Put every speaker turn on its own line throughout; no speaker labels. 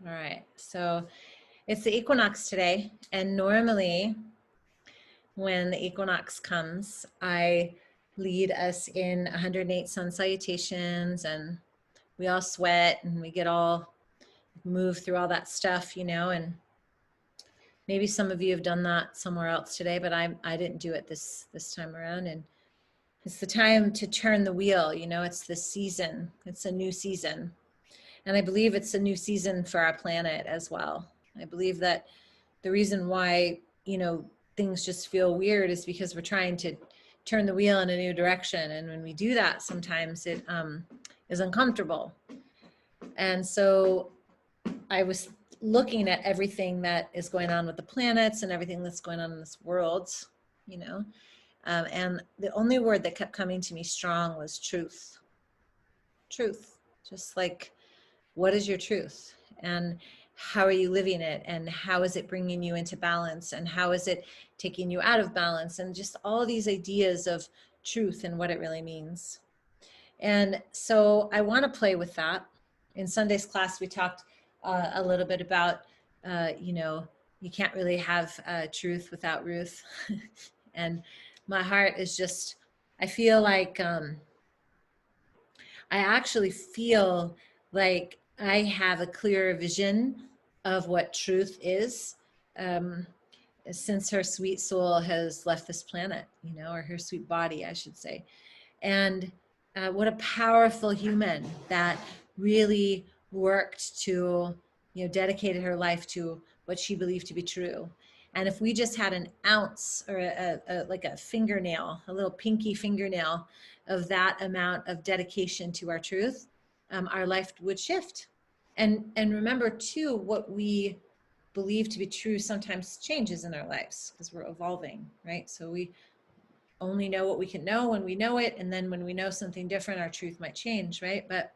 All right, so it's the equinox today, and normally when the equinox comes, I lead us in 108 sun salutations, and we all sweat and we get all move through all that stuff, and maybe some of you have done that somewhere else today, but I didn't do it this time around. And it's the time to turn the wheel. It's the season. It's a new season. And I believe it's a new season for our planet as well. I believe that the reason why, things just feel weird is because we're trying to turn the wheel in a new direction. And when we do that, sometimes it is uncomfortable. And so I was looking at everything that is going on with the planets and everything that's going on in this world, you know, and the only word that kept coming to me strong was truth. Truth. Just like, what is your truth? And how are you living it? And how is it bringing you into balance? And how is it taking you out of balance? And just all these ideas of truth and what it really means. And so I want to play with that. In Sunday's class, we talked a little bit about, you can't really have truth without Ruth. And my heart is just, I feel like, I actually feel like I have a clearer vision of what truth is um, since her sweet soul has left this planet, or her sweet body, I should say. And what a powerful human that really worked to, dedicated her life to what she believed to be true. And if we just had an ounce or like a fingernail, a little pinky fingernail of that amount of dedication to our truth, our life would shift. And remember too, what we believe to be true sometimes changes in our lives because we're evolving, right? So we only know what we can know when we know it, and then when we know something different, our truth might change, right? But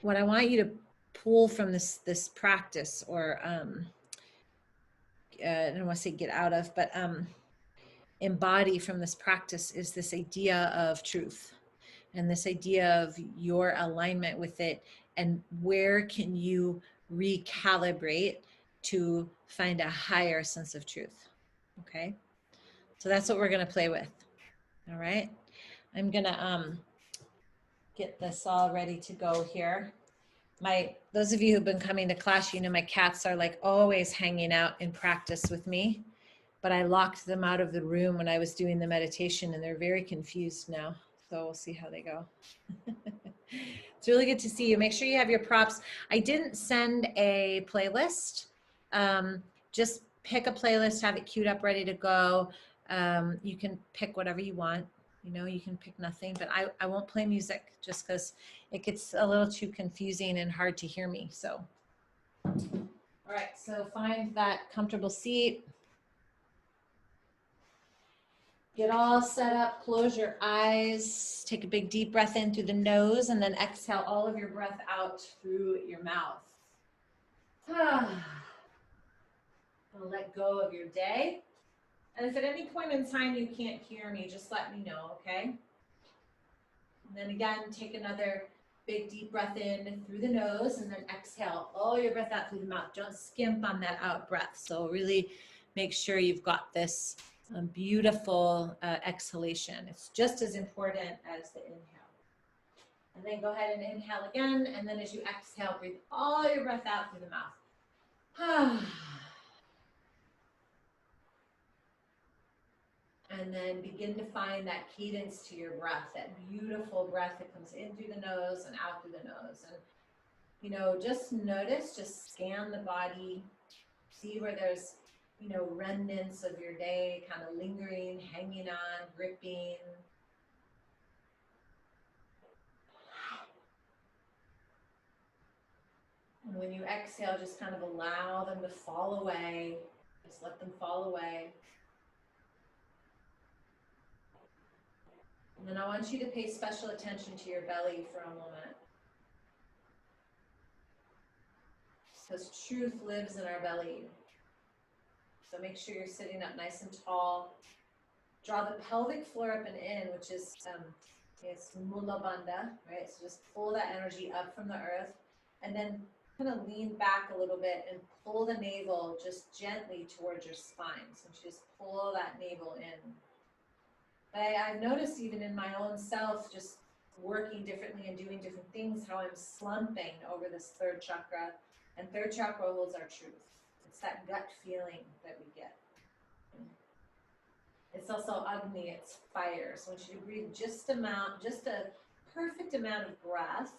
what I want you to pull from this practice, or I don't want to say get out of, but embody from this practice, is this idea of truth and this idea of your alignment with it, and where can you recalibrate to find a higher sense of truth. Okay, so that's what we're going to play with. All right, I'm going to get this all ready to go here. Those of you who've been coming to class, my cats are like always hanging out in practice with me, but I locked them out of the room when I was doing the meditation, and they're very confused now. So we'll see how they go. It's really good to see you. Make sure you have your props. I didn't send a playlist. Just pick a playlist, have it queued up, ready to go. You can pick whatever you want. You can pick nothing, but I won't play music just because it gets a little too confusing and hard to hear me. So, all right, so find that comfortable seat. Get all set up, close your eyes, take a big deep breath in through the nose, and then exhale all of your breath out through your mouth. Let go of your day. And if at any point in time you can't hear me, just let me know, okay? And then again, take another big deep breath in through the nose, and then exhale all your breath out through the mouth. Don't skimp on that out breath. So really make sure you've got this beautiful exhalation. It's just as important as the inhale. And then go ahead and inhale again. And then as you exhale, breathe all your breath out through the mouth. And then begin to find that cadence to your breath, that beautiful breath that comes in through the nose and out through the nose. And, just notice, just scan the body, see where there's, remnants of your day kind of lingering, hanging on, gripping. And when you exhale, just kind of allow them to fall away. Just let them fall away. And then I want you to pay special attention to your belly for a moment. Because truth lives in our belly. So make sure you're sitting up nice and tall. Draw the pelvic floor up and in, which is it's mula bandha, right? So just pull that energy up from the earth, and then kind of lean back a little bit and pull the navel just gently towards your spine. So just pull that navel in. I've noticed even in my own self, just working differently and doing different things, how I'm slumping over this third chakra. And third chakra holds our truth. It's that gut feeling that we get. It's also Agni, it's fire. So I want you to breathe just a perfect amount of breath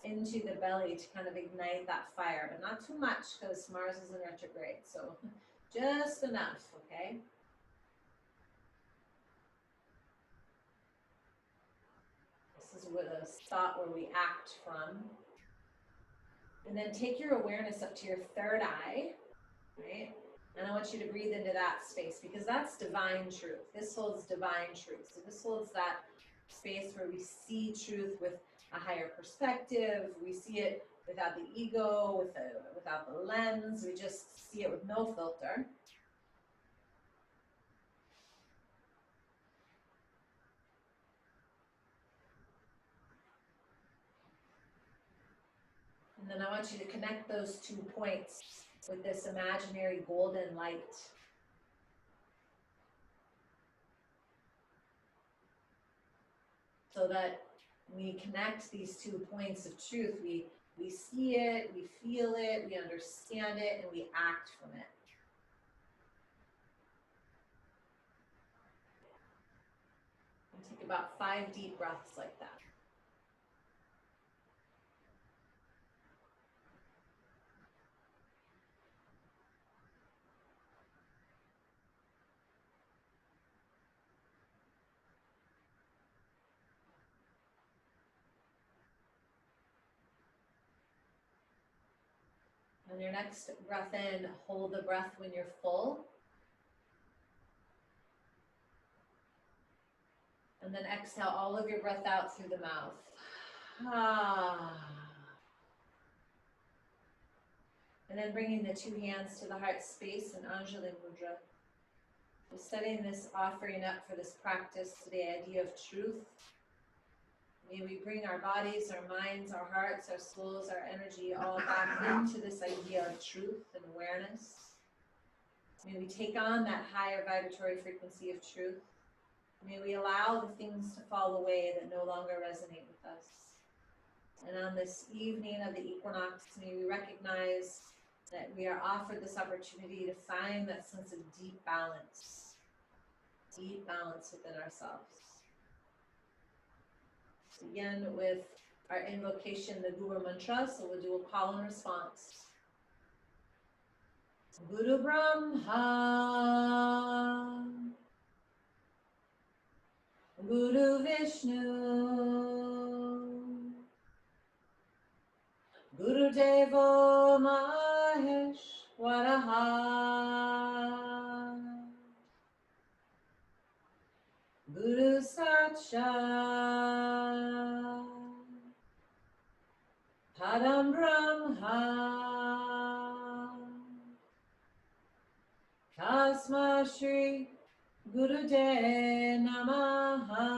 into the belly to kind of ignite that fire, but not too much because Mars is in retrograde. So just enough, okay? This is where the spot where we act from. And then take your awareness up to your third eye, right? And I want you to breathe into that space because that's divine truth. This holds divine truth. So this holds that space where we see truth with a higher perspective. We see it without the ego, without the lens. We just see it with no filter. And then I want you to connect those 2 points with this imaginary golden light. So that we connect these 2 points of truth. We see it, we feel it, we understand it, and we act from it. And take about 5 deep breaths like that. On your next breath in, hold the breath when you're full. And then exhale all of your breath out through the mouth. And then bringing the 2 hands to the heart space in Anjali Mudra. We're setting this offering up for this practice today, idea of truth. May we bring our bodies, our minds, our hearts, our souls, our energy all back into this idea of truth and awareness. May we take on that higher vibratory frequency of truth. May we allow the things to fall away that no longer resonate with us. And on this evening of the equinox, may we recognize that we are offered this opportunity to find that sense of deep balance within ourselves. Begin with our invocation, the Guru Mantra, so we'll do a call and response. Guru Brahma, Guru Vishnu, Guru Devo Maheshwaraha, Guru Sakshat Param Brahma Tasma Shri Gurudev Namaha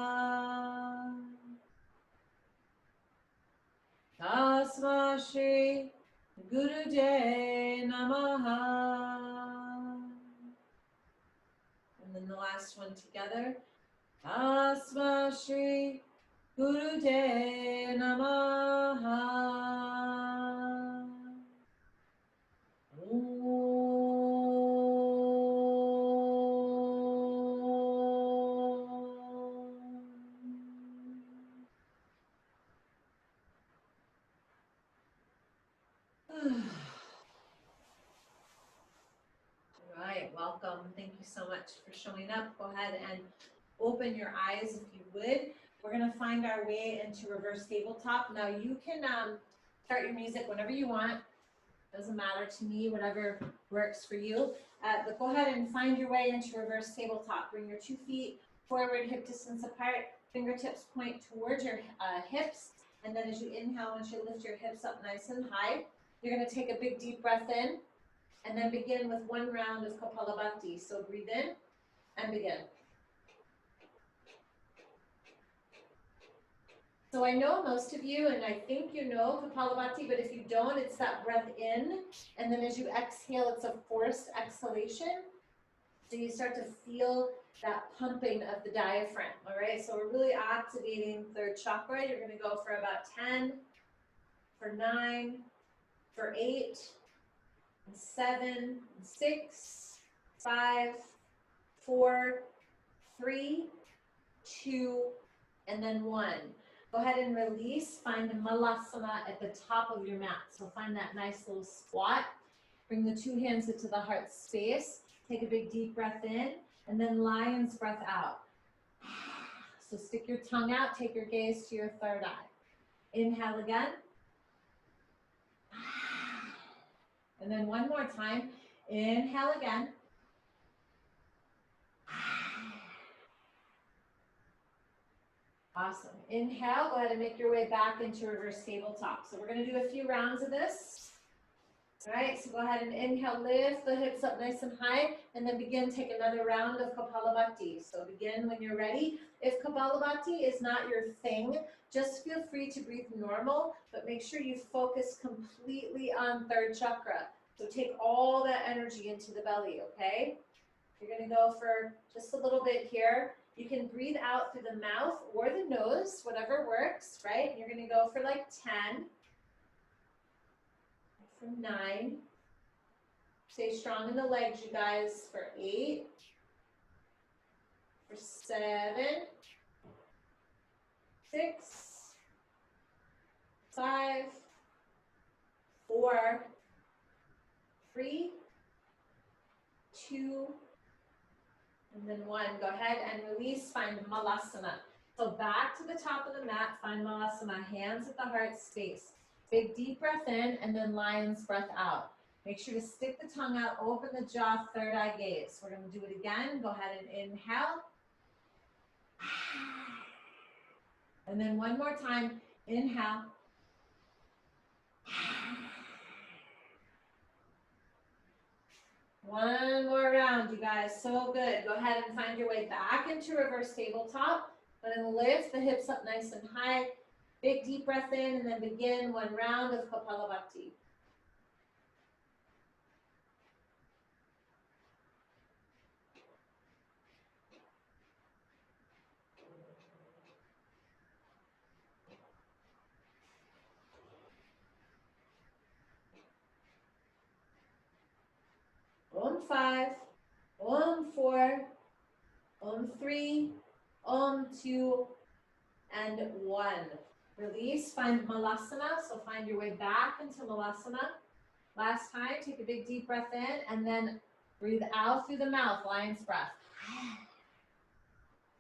Tasma Shri Gurudev Namaha. And then the last one together. Tasma Shri Gurudev Namaha. All right, welcome. Thank you so much for showing up. Go ahead and open your eyes if you would. We're going to find our way into reverse tabletop. Now you can start your music whenever you want. Doesn't matter to me, whatever works for you. But go ahead and find your way into reverse tabletop. Bring your 2 feet forward, hip distance apart. Fingertips point towards your hips. And then as you inhale, once you lift your hips up nice and high, you're going to take a big deep breath in. And then begin with 1 round of Kapalabhati. So breathe in and begin. So I know most of you, and I think you know Kapalabhati, but if you don't, it's that breath in, and then as you exhale, it's a forced exhalation. So you start to feel that pumping of the diaphragm, all right? So we're really activating third chakra. You're gonna go for about 10, for 9, for 8, 7, 6, 5, 4, 3, 2, and then 1. Go ahead and release. Find Malasana at the top of your mat. So find that nice little squat. Bring the two hands into the heart space. Take a big deep breath in, and then lion's breath out. So stick your tongue out. Take your gaze to your third eye. Inhale again. And then one more time. Inhale again. Awesome. Inhale, go ahead and make your way back into reverse tabletop. So we're going to do a few rounds of this. All right, so go ahead and inhale, lift the hips up nice and high, and then begin, take another round of Kapalabhati. So begin when you're ready. If Kapalabhati is not your thing, just feel free to breathe normal, but make sure you focus completely on third chakra. So take all that energy into the belly, okay? You're going to go for just a little bit here. You can breathe out through the mouth or the nose, whatever works, right? You're going to go for like 10, for 9. Stay strong in the legs, you guys, for 8, for 7, 6, 5, 4, 3, 2, and then 1. Go ahead and release, find Malasana. So back to the top of the mat, find Malasana, hands at the heart space. Big deep breath in, and then lion's breath out. Make sure to stick the tongue out, open the jaw, third eye gaze. We're going to do it again. Go ahead and inhale. And then one more time, inhale. One more round, you guys. So good. Go ahead and find your way back into reverse tabletop. Go ahead and lift the hips up nice and high. Big deep breath in, and then begin one round of Kapalabhati. Om 5, Om 4, Om 3, Om 2, and 1. Release, find Malasana, so find your way back into Malasana. Last time, take a big deep breath in, and then breathe out through the mouth, lion's breath.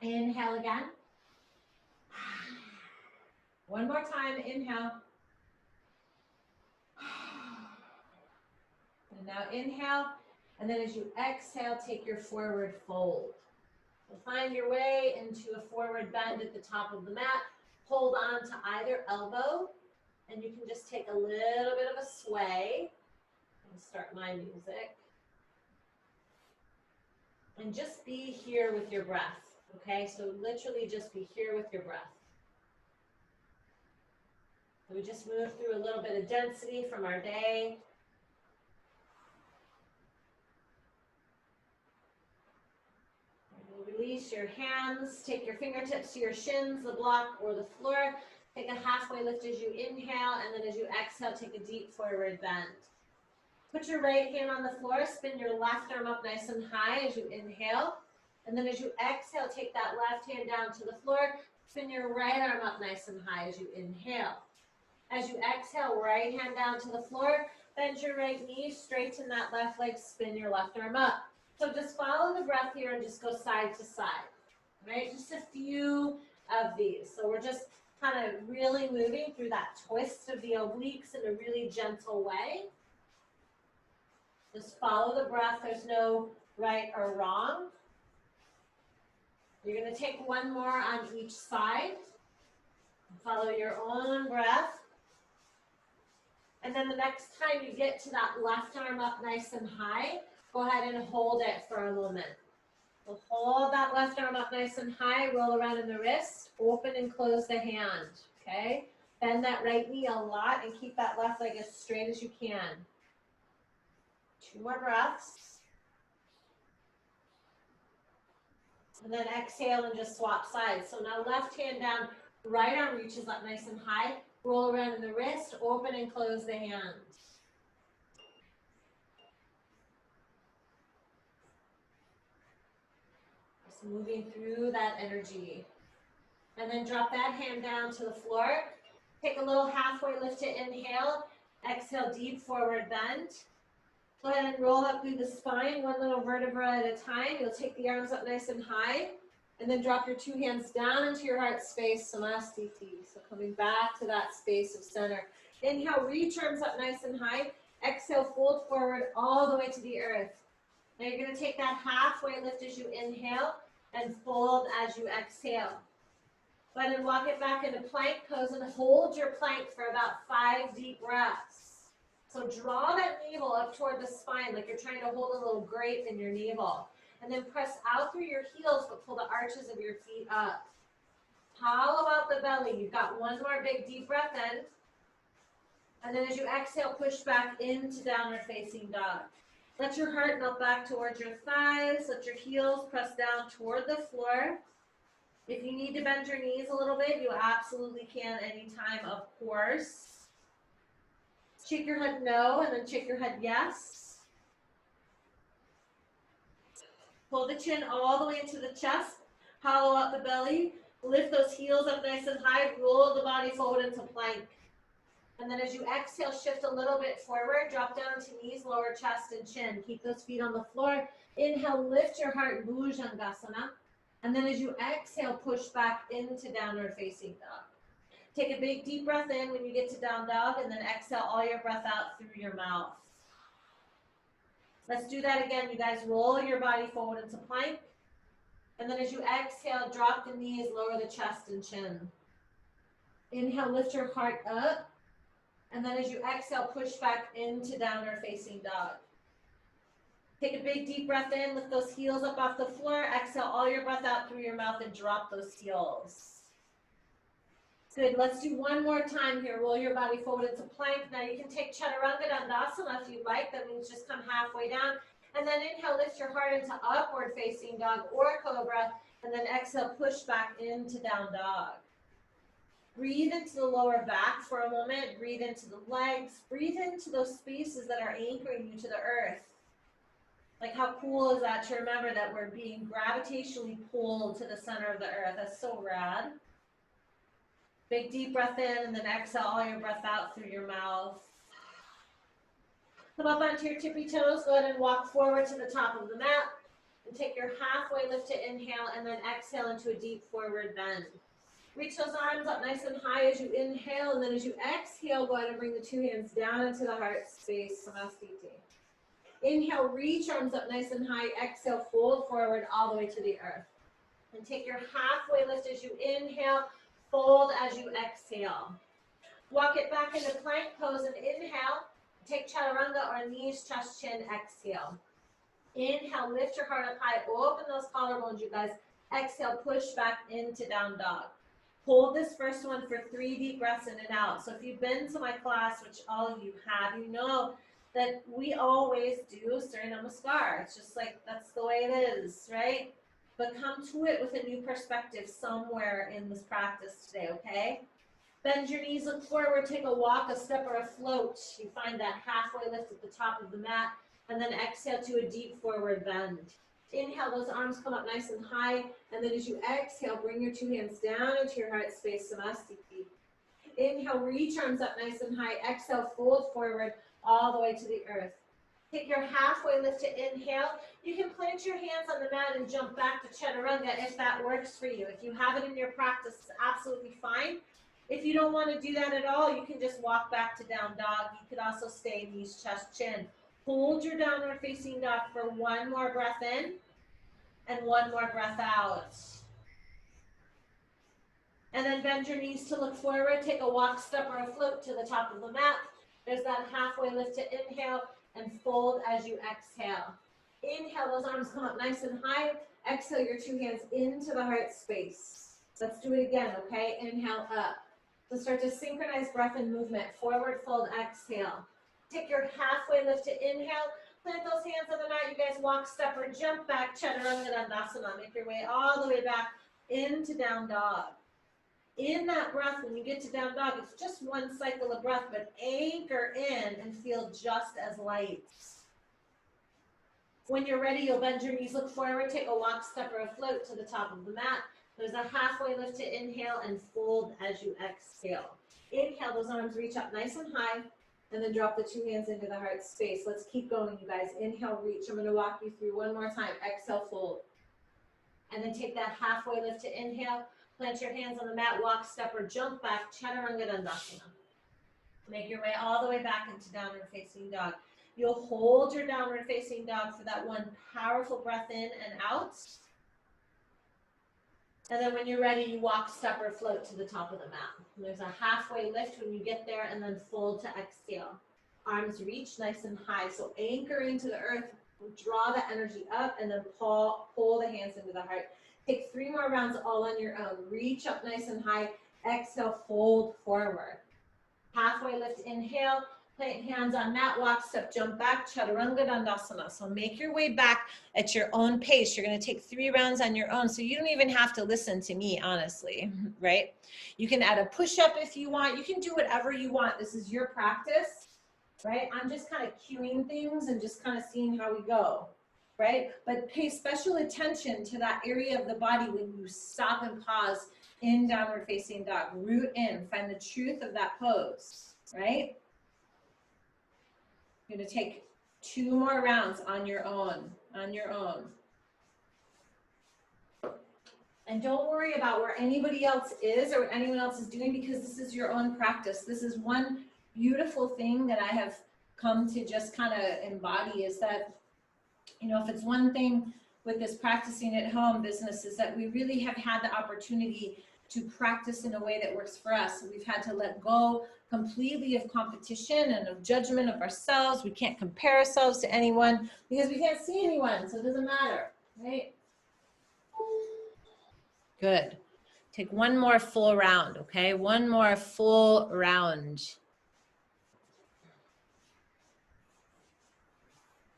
Inhale again. One more time, inhale. And now inhale, and then as you exhale, take your forward fold. So find your way into a forward bend at the top of the mat. Hold on to either elbow, and you can just take a little bit of a sway. And start my music. And just be here with your breath, okay? So literally just be here with your breath. So we just moved through a little bit of density from our day. Release your hands, take your fingertips to your shins, the block, or the floor. Take a halfway lift as you inhale, and then as you exhale, take a deep forward bend. Put your right hand on the floor, spin your left arm up nice and high as you inhale. And then as you exhale, take that left hand down to the floor, spin your right arm up nice and high as you inhale. As you exhale, right hand down to the floor, bend your right knee, straighten that left leg, spin your left arm up. So just follow the breath here and just go side to side, right? Just a few of these. So we're just kind of really moving through that twist of the obliques in a really gentle way. Just follow the breath. There's no right or wrong. You're going to take one more on each side. Follow your own breath. And then the next time you get to that left arm up nice and high, go ahead and hold it for a moment. So hold that left arm up nice and high, roll around in the wrist, open and close the hand, okay? Bend that right knee a lot and keep that left leg as straight as you can. 2 more breaths. And then exhale and just swap sides. So now left hand down, right arm reaches up nice and high. Roll around in the wrist, open and close the hand. Just moving through that energy. And then drop that hand down to the floor. Take a little halfway lift to inhale. Exhale, deep forward bend. Go ahead and roll up through the spine, one little vertebra at a time. You'll take the arms up nice and high. And then drop your 2 hands down into your heart space, Samastiti. So coming back to that space of center. Inhale, reach arms up nice and high. Exhale, fold forward all the way to the earth. Now you're going to take that halfway lift as you inhale and fold as you exhale. Go ahead and walk it back into plank pose and hold your plank for about 5 deep breaths. So draw that navel up toward the spine like you're trying to hold a little grape in your navel. And then press out through your heels, but pull the arches of your feet up. Hollow out the belly. You've got 1 more big deep breath in. And then as you exhale, push back into downward facing dog. Let your heart melt back towards your thighs. Let your heels press down toward the floor. If you need to bend your knees a little bit, you absolutely can anytime, of course. Shake your head no, and then shake your head yes. Pull the chin all the way into the chest. Hollow out the belly. Lift those heels up nice and high. Roll the body forward into plank. And then as you exhale, shift a little bit forward. Drop down to knees, lower chest and chin. Keep those feet on the floor. Inhale, lift your heart, Bhujangasana. And then as you exhale, push back into downward facing dog. Take a big deep breath in when you get to down dog, and then exhale all your breath out through your mouth. Let's do that again, you guys. Roll your body forward into plank. And then as you exhale, drop the knees, lower the chest and chin. Inhale, lift your heart up. And then as you exhale, push back into downward facing dog. Take a big deep breath in, lift those heels up off the floor. Exhale all your breath out through your mouth and drop those heels. Good, let's do 1 more time here. Roll your body forward into plank. Now you can take Chaturanga Dandasana if you'd like. That means just come halfway down. And then inhale, lift your heart into upward facing dog or cobra. And then exhale, push back into down dog. Breathe into the lower back for a moment. Breathe into the legs. Breathe into those spaces that are anchoring you to the earth. Like how cool is that to remember that we're being gravitationally pulled to the center of the earth. That's so rad. Big deep breath in and then exhale all your breath out through your mouth. Come up onto your tippy toes. Go ahead and walk forward to the top of the mat. And take your halfway lift to inhale and then exhale into a deep forward bend. Reach those arms up nice and high as you inhale. And then as you exhale, go ahead and bring the 2 hands down into the heart space. Samastiti. Inhale, reach arms up nice and high. Exhale, fold forward all the way to the earth. And take your halfway lift as you inhale. Fold as you exhale. Walk it back into plank pose and inhale. Take chaturanga or knees, chest, chin, exhale. Inhale, lift your heart up high. Open those collarbones, you guys. Exhale, push back into down dog. Hold this first one for 3 deep breaths in and out. So if you've been to my class, which all of you have, you know that we always do Surya Namaskar. It's just like, that's the way it is, right? But come to it with a new perspective somewhere in this practice today, okay? Bend your knees, look forward, take a walk, a step, or a float. You find that halfway lift at the top of the mat, and then exhale to a deep forward bend. Inhale, those arms come up nice and high, and then as you exhale, bring your 2 hands down into your heart space, Samastiti. Inhale, reach arms up nice and high. Exhale, fold forward all the way to the earth. Take your halfway lift to inhale. You can plant your hands on the mat and jump back to Chaturanga if that works for you. If you have it in your practice, it's absolutely fine. If you don't want to do that at all, you can just walk back to down dog. You could also stay knees, chest, chin. Hold your downward facing dog for 1 more breath in and 1 more breath out. And then bend your knees to look forward. Take a walk, step, or a float to the top of the mat. There's that halfway lift to inhale and fold as you exhale. Inhale, those arms come up nice and high. Exhale your 2 hands into the heart space. Let's do it again, okay? Inhale up. So start to synchronize breath and movement. Forward fold, exhale. Take your halfway lift to inhale. Plant those hands on the mat. You guys walk, step, or jump back. Chaturanga Dandasana. Make your way all the way back into down dog. In that breath, when you get to down dog, it's just one cycle of breath, but anchor in and feel just as light. When you're ready, you'll bend your knees, look forward, take a walk, step, or a float to the top of the mat. There's a halfway lift to inhale and fold as you exhale. Inhale, those arms reach up nice and high, and then drop the two hands into the heart space. Let's keep going, you guys. Inhale, reach. I'm going to walk you through one more time. Exhale, fold. And then take that halfway lift to inhale. Plant your hands on the mat, walk, step, or jump back. Chaturanga Dandasana. Make your way all the way back into downward facing dog. You'll hold your downward facing dog for that one powerful breath in and out. And then when you're ready, you walk, step, or float to the top of the mat. And there's a halfway lift when you get there, and then fold to exhale. Arms reach nice and high. So anchor into the earth, draw the energy up, and then pull the hands into the heart. Take 3 more rounds all on your own. Reach up nice and high. Exhale, fold forward. Halfway lift, inhale. Plant hands on mat, walk, step, jump back, Chaturanga Dandasana. So make your way back at your own pace. You're going to take 3 rounds on your own. So you don't even have to listen to me, honestly, right? You can add a push-up if you want. You can do whatever you want. This is your practice, right? I'm just kind of cueing things and just kind of seeing how we go, right? But pay special attention to that area of the body when you stop and pause in downward facing dog. Root in, find the truth of that pose, right? You're going to take 2 more rounds on your own, And don't worry about where anybody else is or what anyone else is doing, because this is your own practice. This is one beautiful thing that I have come to just kind of embody, is that, you know, if it's one thing with this practicing at home business, is that we really have had the opportunity to practice in a way that works for us. So we've had to let go completely of competition and of judgment of ourselves. We can't compare ourselves to anyone because we can't see anyone, so it doesn't matter, right? Good. Take one more full round, okay? One more full round.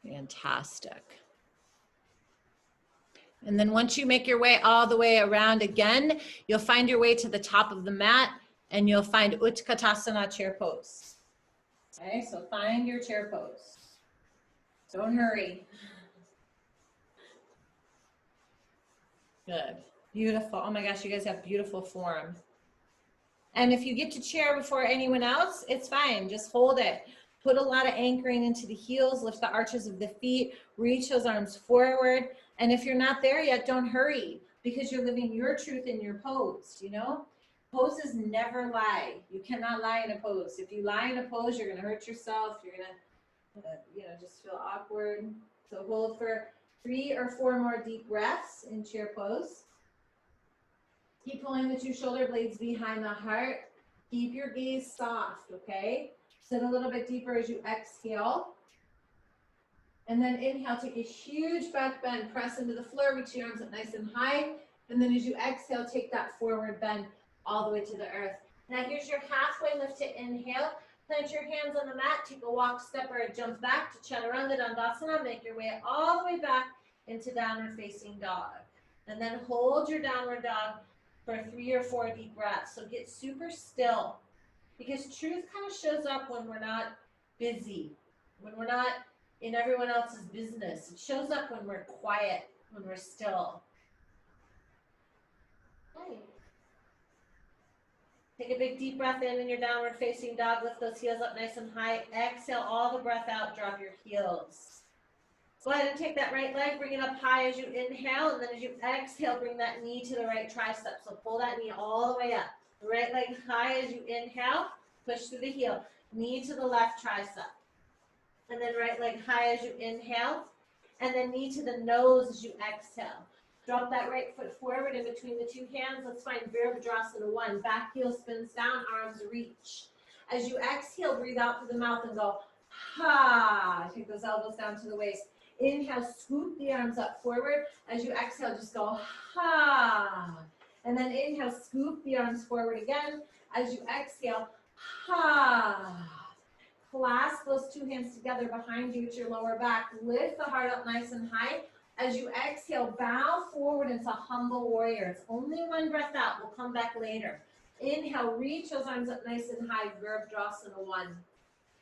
Fantastic. And then once you make your way all the way around again, you'll find your way to the top of the mat, and you'll find Utkatasana, chair pose. Okay, so find your chair pose. Don't hurry. Good. Beautiful. Oh my gosh, you guys have beautiful form. And if you get to chair before anyone else, it's fine. Just hold it. Put a lot of anchoring into the heels, lift the arches of the feet, reach those arms forward. And if you're not there yet, don't hurry, because you're living your truth in your pose, you know? Poses never lie. You cannot lie in a pose. If you lie in a pose, you're gonna hurt yourself. You're gonna, you know, just feel awkward. So hold for 3 or 4 more deep breaths in chair pose. Keep pulling the 2 shoulder blades behind the heart. Keep your gaze soft, okay? Sit a little bit deeper as you exhale. And then inhale, take a huge back bend, press into the floor, reach your arms up nice and high. And then as you exhale, take that forward bend all the way to the earth. Now here's your halfway lift to inhale. Plant your hands on the mat, take a walk, step, or a jump back to Chaturanga Dandasana. Make your way all the way back into downward facing dog. And then hold your downward dog for 3 or 4 deep breaths. So get super still, because truth kind of shows up when we're not busy, when we're not in everyone else's business. It shows up when we're quiet, when we're still. Okay. Take a big deep breath in your downward facing dog. Lift those heels up nice and high. Exhale all the breath out. Drop your heels. Go ahead and take that right leg, bring it up high as you inhale, and then as you exhale, bring that knee to the right tricep. So pull that knee all the way up. The right leg high as you inhale, push through the heel. Knee to the left tricep. And then right leg high as you inhale, and then knee to the nose as you exhale. Drop that right foot forward in between the 2 hands. Let's find Virabhadrasana 1. Back heel spins down, arms reach. As you exhale, breathe out through the mouth and go, ha. Take those elbows down to the waist. Inhale, scoop the arms up forward. As you exhale, just go, ha. And then inhale, scoop the arms forward again. As you exhale, ha. Clasp those two hands together behind you at your lower back. Lift the heart up nice and high. As you exhale, bow forward into humble warrior. It's only one breath out. We'll come back later. Inhale, reach those arms up nice and high. Virabhadrasana 1.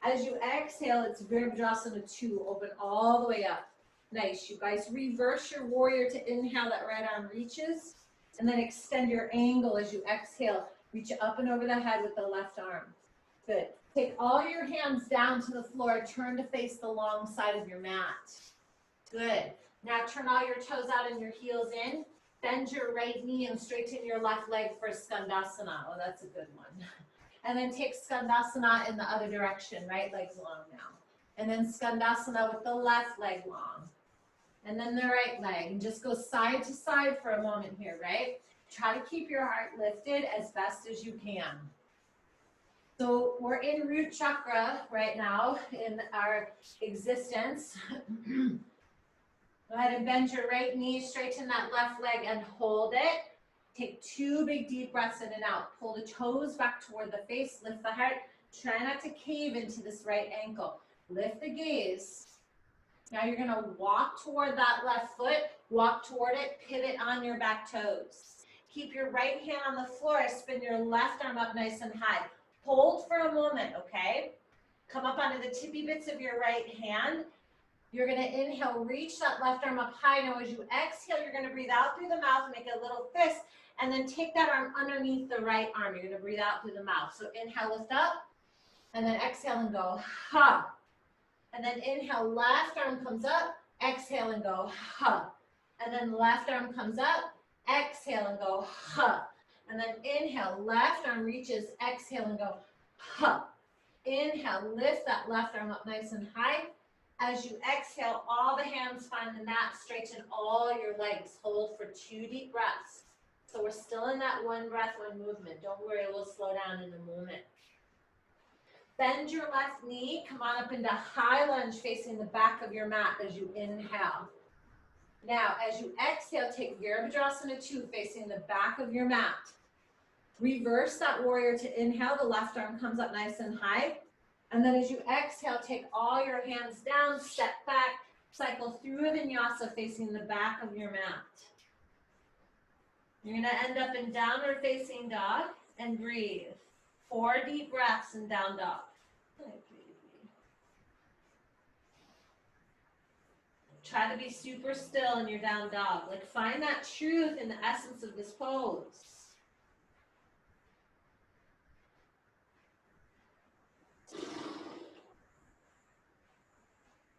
As you exhale, it's Virabhadrasana 2. Open all the way up. Nice. You guys reverse your warrior to inhale. That right arm reaches. And then extend your angle as you exhale. Reach up and over the head with the left arm. Good. Take all your hands down to the floor. Turn to face the long side of your mat. Good. Now turn all your toes out and your heels in. Bend your right knee and straighten your left leg for Skandasana. Oh, that's a good one. And then take Skandasana in the other direction. Right leg's long now. And then Skandasana with the left leg long. And then the right leg. And just go side to side for a moment here, right? Try to keep your heart lifted as best as you can. So we're in root chakra right now in our existence. Go ahead and bend your right knee, straighten that left leg and hold it. Take 2 big deep breaths in and out. Pull the toes back toward the face, lift the heart. Try not to cave into this right ankle. Lift the gaze. Now you're gonna walk toward that left foot, walk toward it, pivot on your back toes. Keep your right hand on the floor, spin your left arm up nice and high. Hold for a moment, okay? Come up onto the tippy bits of your right hand. You're going to inhale, reach that left arm up high. Now as you exhale, you're going to breathe out through the mouth, make a little fist, and then take that arm underneath the right arm. You're going to breathe out through the mouth. So inhale, lift up, and then exhale and go, ha. And then inhale, left arm comes up, exhale and go, ha. And then left arm comes up, exhale and go, ha. And then inhale, left arm reaches, exhale and go, ha. Inhale, lift that left arm up nice and high. As you exhale, all the hands find the mat, straighten all your legs. Hold for 2 deep breaths. So we're still in that one breath, one movement. Don't worry, we'll slow down in a moment. Bend your left knee, come on up into high lunge facing the back of your mat as you inhale. Now, as you exhale, take Virabhadrasana 2 facing the back of your mat. Reverse that warrior to inhale. The left arm comes up nice and high. And then as you exhale, take all your hands down, step back, cycle through a vinyasa facing the back of your mat. You're going to end up in downward facing dog and breathe. 4 deep breaths in down dog. Try to be super still in your down dog. Like find that truth in the essence of this pose.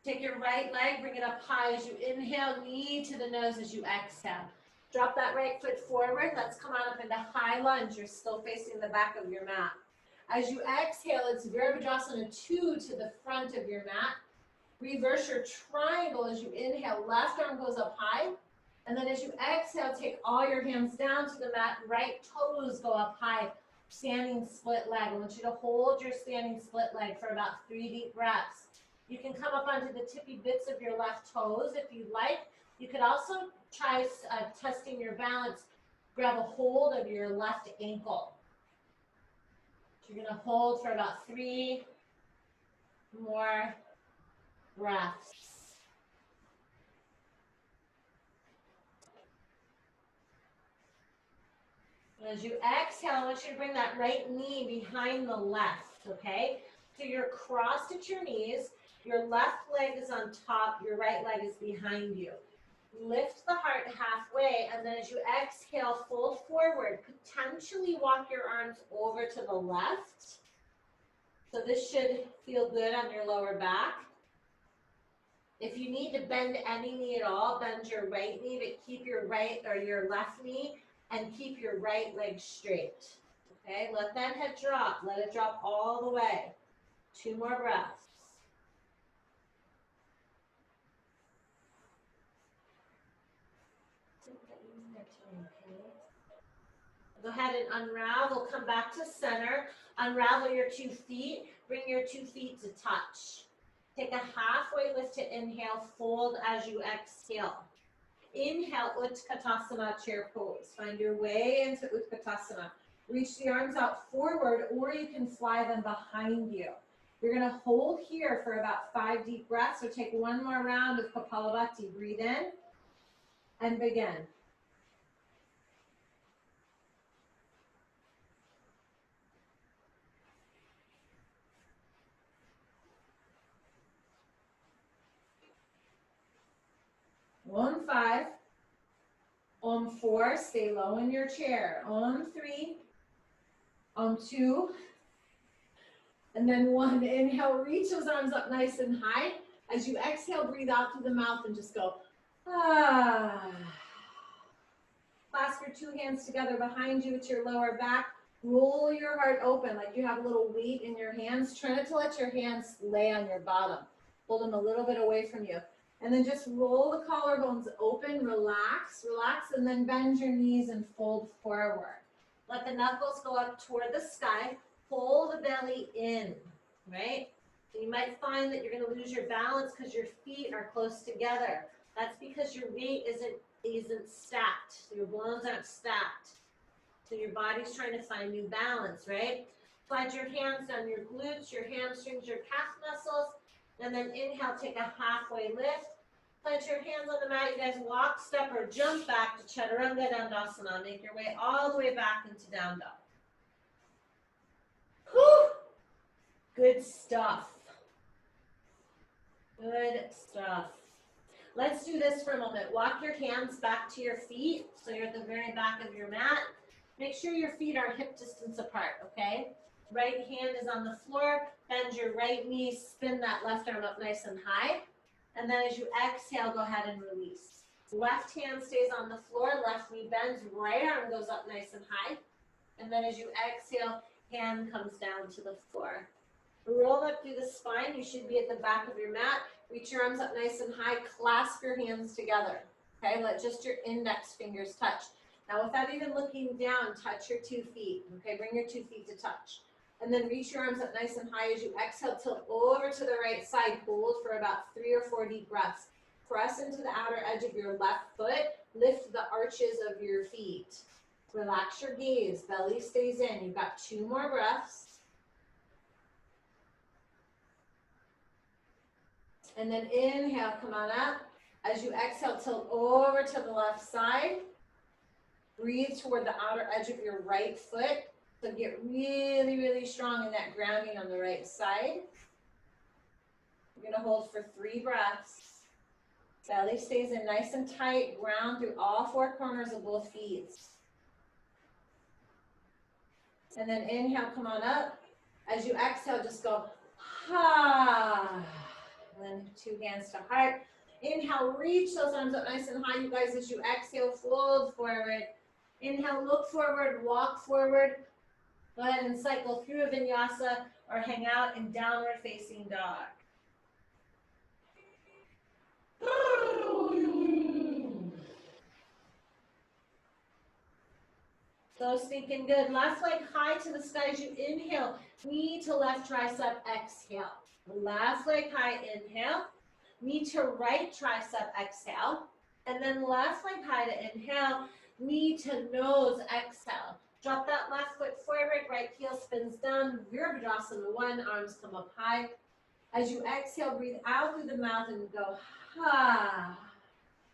Take your right leg, bring it up high as you inhale, knee to the nose as you exhale. Drop that right foot forward. Let's come on up into high lunge. You're still facing the back of your mat. As you exhale, it's Virabhadrasana 2 to the front of your mat. Reverse your triangle as you inhale. Left arm goes up high. And then as you exhale, take all your hands down to the mat. Right toes go up high. Standing split leg. I want you to hold your standing split leg for about 3 deep breaths. You can come up onto the tippy bits of your left toes if you'd like. You could also try testing your balance. Grab a hold of your left ankle. You're going to hold for about 3 more breaths. As you exhale, I want you to bring that right knee behind the left, okay? So you're crossed at your knees. Your left leg is on top. Your right leg is behind you. Lift the heart halfway, and then as you exhale, fold forward. Potentially walk your arms over to the left. So this should feel good on your lower back. If you need to bend any knee at all, bend your right knee, but keep your right or your left knee and keep your right leg straight. Okay, let that head drop. Let it drop all the way. 2 more breaths. Go ahead and unravel. Come back to center. Unravel your 2 feet. Bring your 2 feet to touch. Take a halfway lift to inhale. Fold as you exhale. Inhale, Utkatasana, chair pose. Find your way into Utkatasana. Reach the arms out forward, or you can fly them behind you. You're going to hold here for about 5 deep breaths, or take one more round of Kapalabhati. Breathe in and begin. Om 5. Om 4, stay low in your chair. Om 3. Om 2. And then 1. Inhale, reach those arms up nice and high. As you exhale, breathe out through the mouth and just go, ah. Clasp your 2 hands together behind you at your lower back. Roll your heart open like you have a little weight in your hands. Try not to let your hands lay on your bottom. Hold them a little bit away from you. And then just roll the collarbones open, relax, and then bend your knees and fold forward. Let the knuckles go up toward the sky. Pull the belly in, right? You might find that you're going to lose your balance because your feet are close together. That's because your weight isn't stacked. Your bones aren't stacked. So your body's trying to find new balance, right? Slide your hands down your glutes, your hamstrings, your calf muscles, and then inhale, take a halfway lift. Plant your hands on the mat. You guys walk, step, or jump back to Chaturanga Dandasana. Make your way all the way back into down dog. Whew. Good stuff. Good stuff. Let's do this for a moment. Walk your hands back to your feet, so you're at the very back of your mat. Make sure your feet are hip distance apart, okay? Right hand is on the floor. Bend your right knee. Spin that left arm up nice and high. And then as you exhale, go ahead and release. Left hand stays on the floor. Left knee bends. Right arm goes up nice and high. And then as you exhale, hand comes down to the floor. Roll up through the spine. You should be at the back of your mat. Reach your arms up nice and high. Clasp your hands together. Okay, let just your index fingers touch. Now, without even looking down, touch your 2 feet. Okay, bring your 2 feet to touch. And then reach your arms up nice and high. As you exhale, tilt over to the right side. Hold for about 3 or 4 deep breaths. Press into the outer edge of your left foot. Lift the arches of your feet. Relax your gaze. Belly stays in. You've got 2 more breaths. And then inhale, come on up. As you exhale, tilt over to the left side. Breathe toward the outer edge of your right foot. So get really, really strong in that grounding on the right side. You're going to hold for 3 breaths. Belly stays in nice and tight. Ground through all 4 corners of both feet. And then inhale, come on up. As you exhale, just go, ha. And then 2 hands to heart. Inhale, reach those arms up nice and high, you guys. As you exhale, fold forward. Inhale, look forward, walk forward. Go ahead and cycle through a vinyasa or hang out in downward facing dog. So stinking good. Left leg high to the sky as you inhale. Knee to left tricep, exhale. Left leg high, inhale. Knee to right tricep, exhale. And then left leg high to inhale. Knee to nose, exhale. Drop that left foot forward, right heel spins down. Virabhadrasana 1, arms come up high. As you exhale, breathe out through the mouth and go, ha.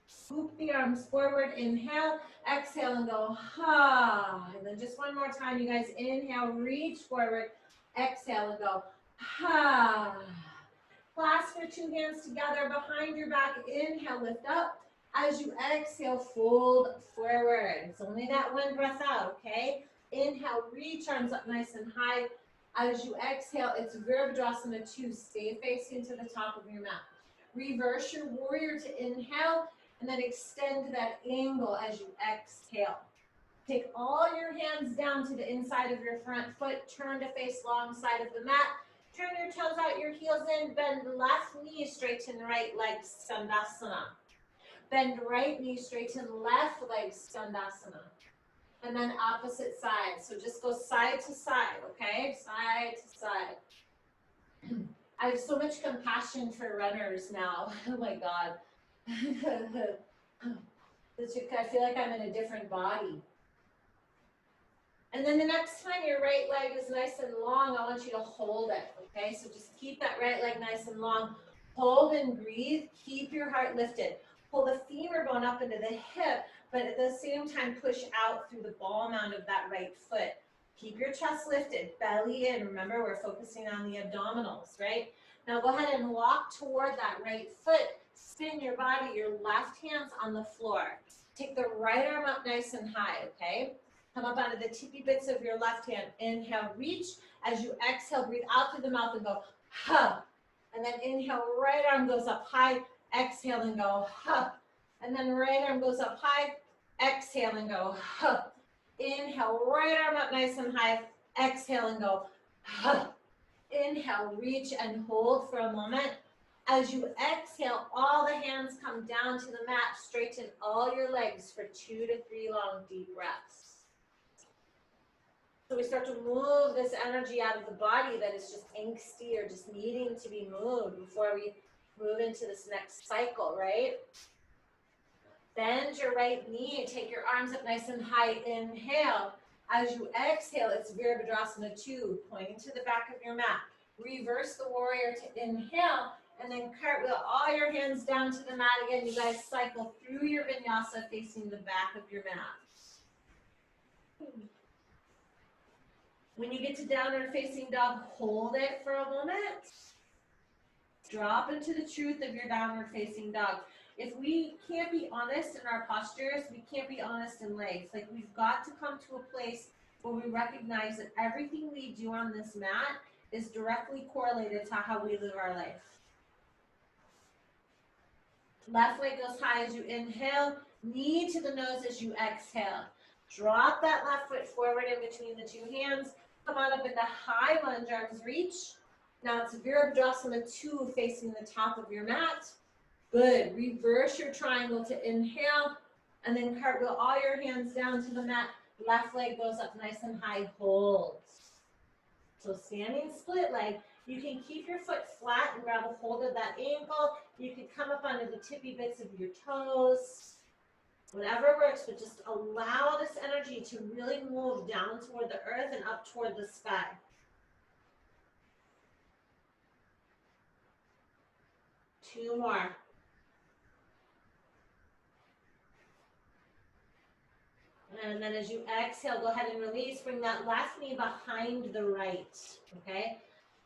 Swoop the arms forward, inhale, exhale and go, ha. And then just one more time, you guys, inhale, reach forward, exhale and go, ha. Clasp your 2 hands together behind your back, inhale, lift up. As you exhale, fold forward. It's only that 1 breath out, okay? Inhale, reach arms up nice and high. As you exhale, it's Virabhadrasana 2. Stay facing to the top of your mat. Reverse your warrior to inhale, and then extend that angle as you exhale. Take all your hands down to the inside of your front foot. Turn to face long side of the mat. Turn your toes out, your heels in. Bend left knee, straighten right leg, Skandasana. Bend right knee, straighten left leg, Skandasana. And then opposite side. So just go side to side, okay? Side to side. I have so much compassion for runners now. Oh my God. I feel like I'm in a different body. And then the next time your right leg is nice and long, I want you to hold it, okay? So just keep that right leg nice and long. Hold and breathe. Keep your heart lifted. Pull the femur bone up into the hip, but at the same time, push out through the ball mound of that right foot. Keep your chest lifted, belly in. Remember, we're focusing on the abdominals, right? Now go ahead and walk toward that right foot. Spin your body, your left hand's on the floor. Take the right arm up nice and high, okay? Come up onto the tippy bits of your left hand. Inhale, reach. As you exhale, breathe out through the mouth and go, huh. And then inhale, right arm goes up high. Exhale and go, huh. And then right arm goes up high. Exhale and go, huh. Inhale, right arm up nice and high. Exhale and go, huh. Inhale, reach and hold for a moment. As you exhale, all the hands come down to the mat. Straighten all your legs for 2 to 3 long, deep breaths. So we start to move this energy out of the body that is just angsty or just needing to be moved before we move into this next cycle, right? Bend your right knee. Take your arms up nice and high. Inhale. As you exhale, it's Virabhadrasana 2, pointing to the back of your mat. Reverse the warrior to inhale, and then cartwheel all your hands down to the mat again. You guys cycle through your vinyasa facing the back of your mat. When you get to downward facing dog, hold it for a moment. Drop into the truth of your downward facing dog. If we can't be honest in our postures, we can't be honest in legs. Like, we've got to come to a place where we recognize that everything we do on this mat is directly correlated to how we live our life. Left leg goes high as you inhale, knee to the nose as you exhale. Drop that left foot forward in between the 2 hands. Come on up into high lunge, arms reach. Now it's Virabhadrasana 2 facing the top of your mat. Good. Reverse your triangle to inhale, and then cartwheel all your hands down to the mat. Left leg goes up nice and high. Hold. So standing split leg, you can keep your foot flat and grab a hold of that ankle. You can come up onto the tippy bits of your toes. Whatever works, but just allow this energy to really move down toward the earth and up toward the sky. Two more. And then as you exhale, go ahead and release. Bring that left knee behind the right, okay?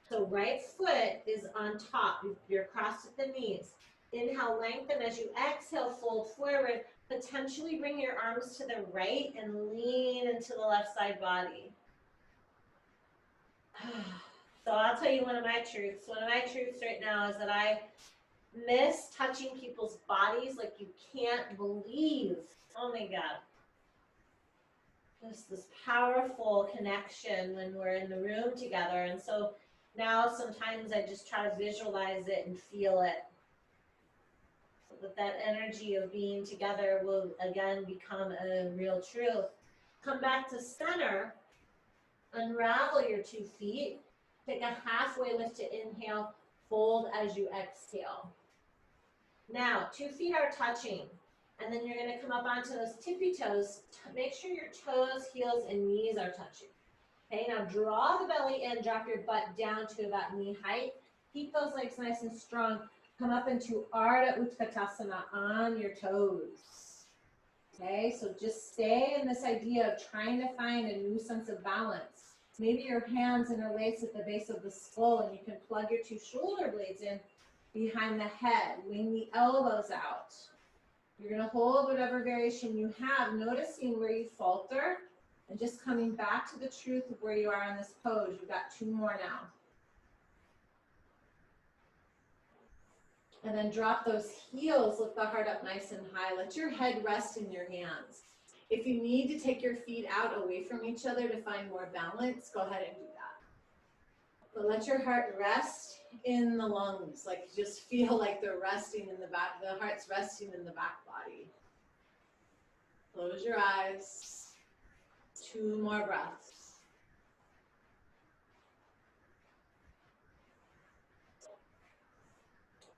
So right foot is on top. You're crossed at the knees. Inhale, lengthen. As you exhale, fold forward. Potentially bring your arms to the right and lean into the left side body. So I'll tell you one of my truths. One of my truths right now is that I miss touching people's bodies like you can't believe. Oh my God. Just this powerful connection when we're in the room together. And so now sometimes I just try to visualize it and feel it. So that energy of being together will again become a real truth. Come back to center. Unravel your 2 feet. Take a halfway lift to inhale. Fold as you exhale. Now, 2 feet are touching. And then you're going to come up onto those tippy toes. Make sure your toes, heels, and knees are touching. Okay, now draw the belly in. Drop your butt down to about knee height. Keep those legs nice and strong. Come up into Ardha Utkatasana on your toes. Okay, so just stay in this idea of trying to find a new sense of balance. Maybe your hands interlace at the base of the skull and you can plug your 2 shoulder blades in behind the head. Wing the elbows out. You're going to hold whatever variation you have, noticing where you falter and just coming back to the truth of where you are in this pose. You've got 2 more now. And then drop those heels, lift the heart up nice and high. Let your head rest in your hands. If you need to take your feet out away from each other to find more balance, go ahead and do that. But let your heart rest in the lungs, like you just feel like they're resting in the back, the heart's resting in the back body. Close your eyes. 2 more breaths.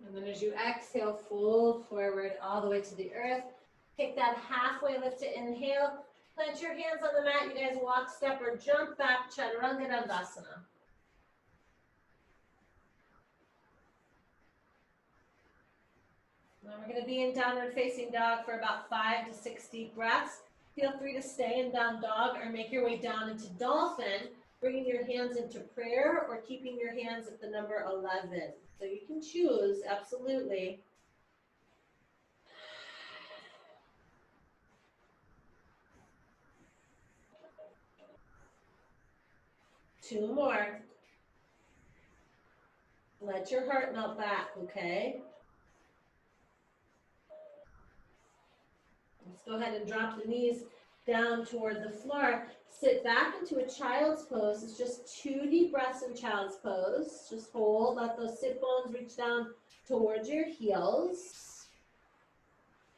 And then as you exhale, fold forward all the way to the earth. Take that halfway lift to inhale. Plant your hands on the mat. You guys walk, step, or jump back, Chaturanga Dandasana. Now we're going to be in downward facing dog for about 5 to 6 deep breaths. Feel free to stay in down dog or make your way down into dolphin, bringing your hands into prayer or keeping your hands at the number 11. So you can choose, absolutely. Two more. Let your heart melt back, okay? Let's go ahead and drop the knees down toward the floor. Sit back into a child's pose. It's just 2 deep breaths in child's pose. Just hold. Let those sit bones reach down towards your heels.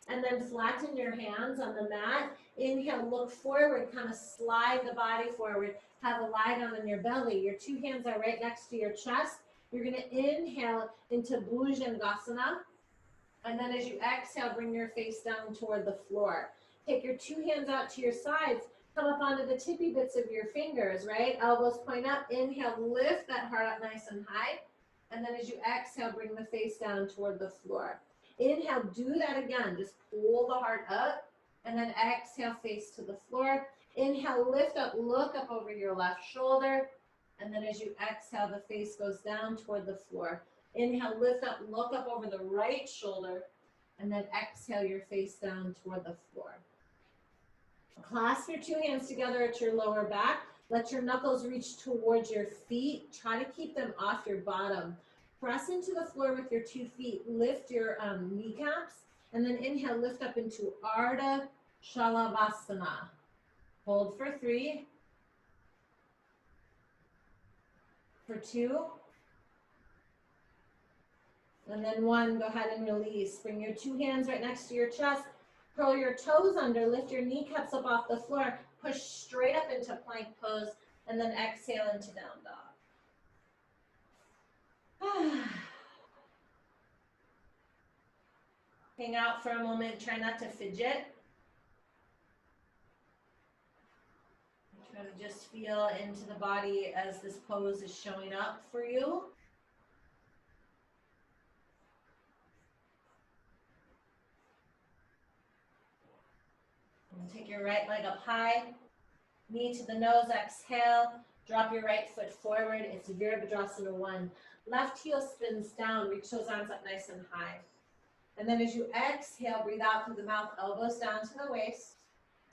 And then flatten your hands on the mat. Inhale, look forward, kind of slide the body forward. Have a lie down on your belly. Your 2 hands are right next to your chest. You're going to inhale into Bhujangasana. And then as you exhale, bring your face down toward the floor. Take your 2 hands out to your sides. Come up onto the tippy bits of your fingers, right? Elbows point up. Inhale, lift that heart up nice and high. And then as you exhale, bring the face down toward the floor. Inhale, do that again. Just pull the heart up. And then exhale, face to the floor. Inhale, lift up, look up over your left shoulder. And then as you exhale, the face goes down toward the floor. Inhale, lift up, look up over the right shoulder, and then exhale your face down toward the floor. Clasp your 2 hands together at your lower back. Let your knuckles reach towards your feet. Try to keep them off your bottom. Press into the floor with your 2 feet. Lift your kneecaps, and then inhale, lift up into Ardha Chalavasana. Hold for 3, for 2, and then 1, go ahead and release. Bring your 2 hands right next to your chest. Curl your toes under, lift your kneecaps up off the floor. Push straight up into plank pose, and then exhale into down dog. Hang out for a moment, try not to fidget. Try to just feel into the body as this pose is showing up for you. Take your right leg up high, knee to the nose, exhale, drop your right foot forward. It's Virabhadrasana 1. Left heel spins down, reach those arms up nice and high. And then as you exhale, breathe out through the mouth, elbows down to the waist.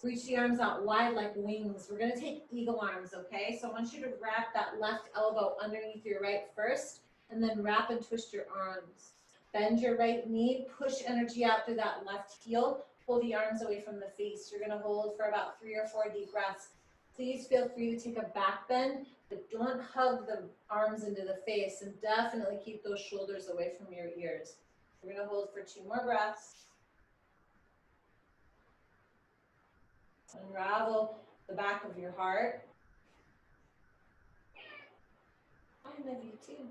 Reach the arms out wide like wings. We're going to take eagle arms, okay? So I want you to wrap that left elbow underneath your right first, and then wrap and twist your arms. Bend your right knee, push energy out through that left heel. Pull the arms away from the face. You're going to hold for about 3 or 4 deep breaths. Please feel free to take a back bend, but don't hug the arms into the face, and definitely keep those shoulders away from your ears. We're going to hold for 2 more breaths. Unravel the back of your heart. I love you too.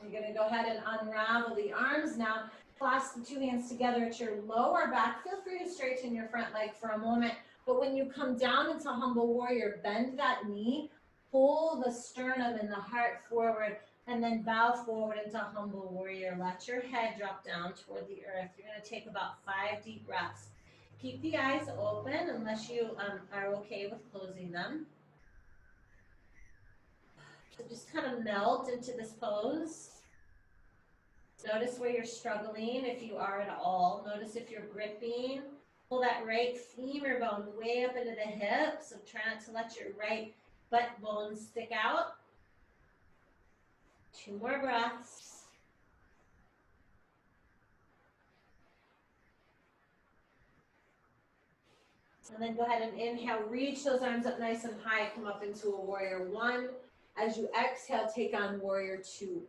You're going to go ahead and unravel the arms now. Clasp the 2 hands together at your lower back. Feel free to straighten your front leg for a moment. But when you come down into humble warrior, bend that knee, pull the sternum and the heart forward, and then bow forward into humble warrior. Let your head drop down toward the earth. You're going to take about 5 deep breaths. Keep the eyes open unless you are okay with closing them. So just kind of melt into this pose. Notice where you're struggling, if you are at all. Notice if you're gripping. Pull that right femur bone way up into the hip. So try not to let your right butt bone stick out. 2 more breaths. And then go ahead and inhale. Reach those arms up nice and high. Come up into a warrior 1. As you exhale, take on warrior 2.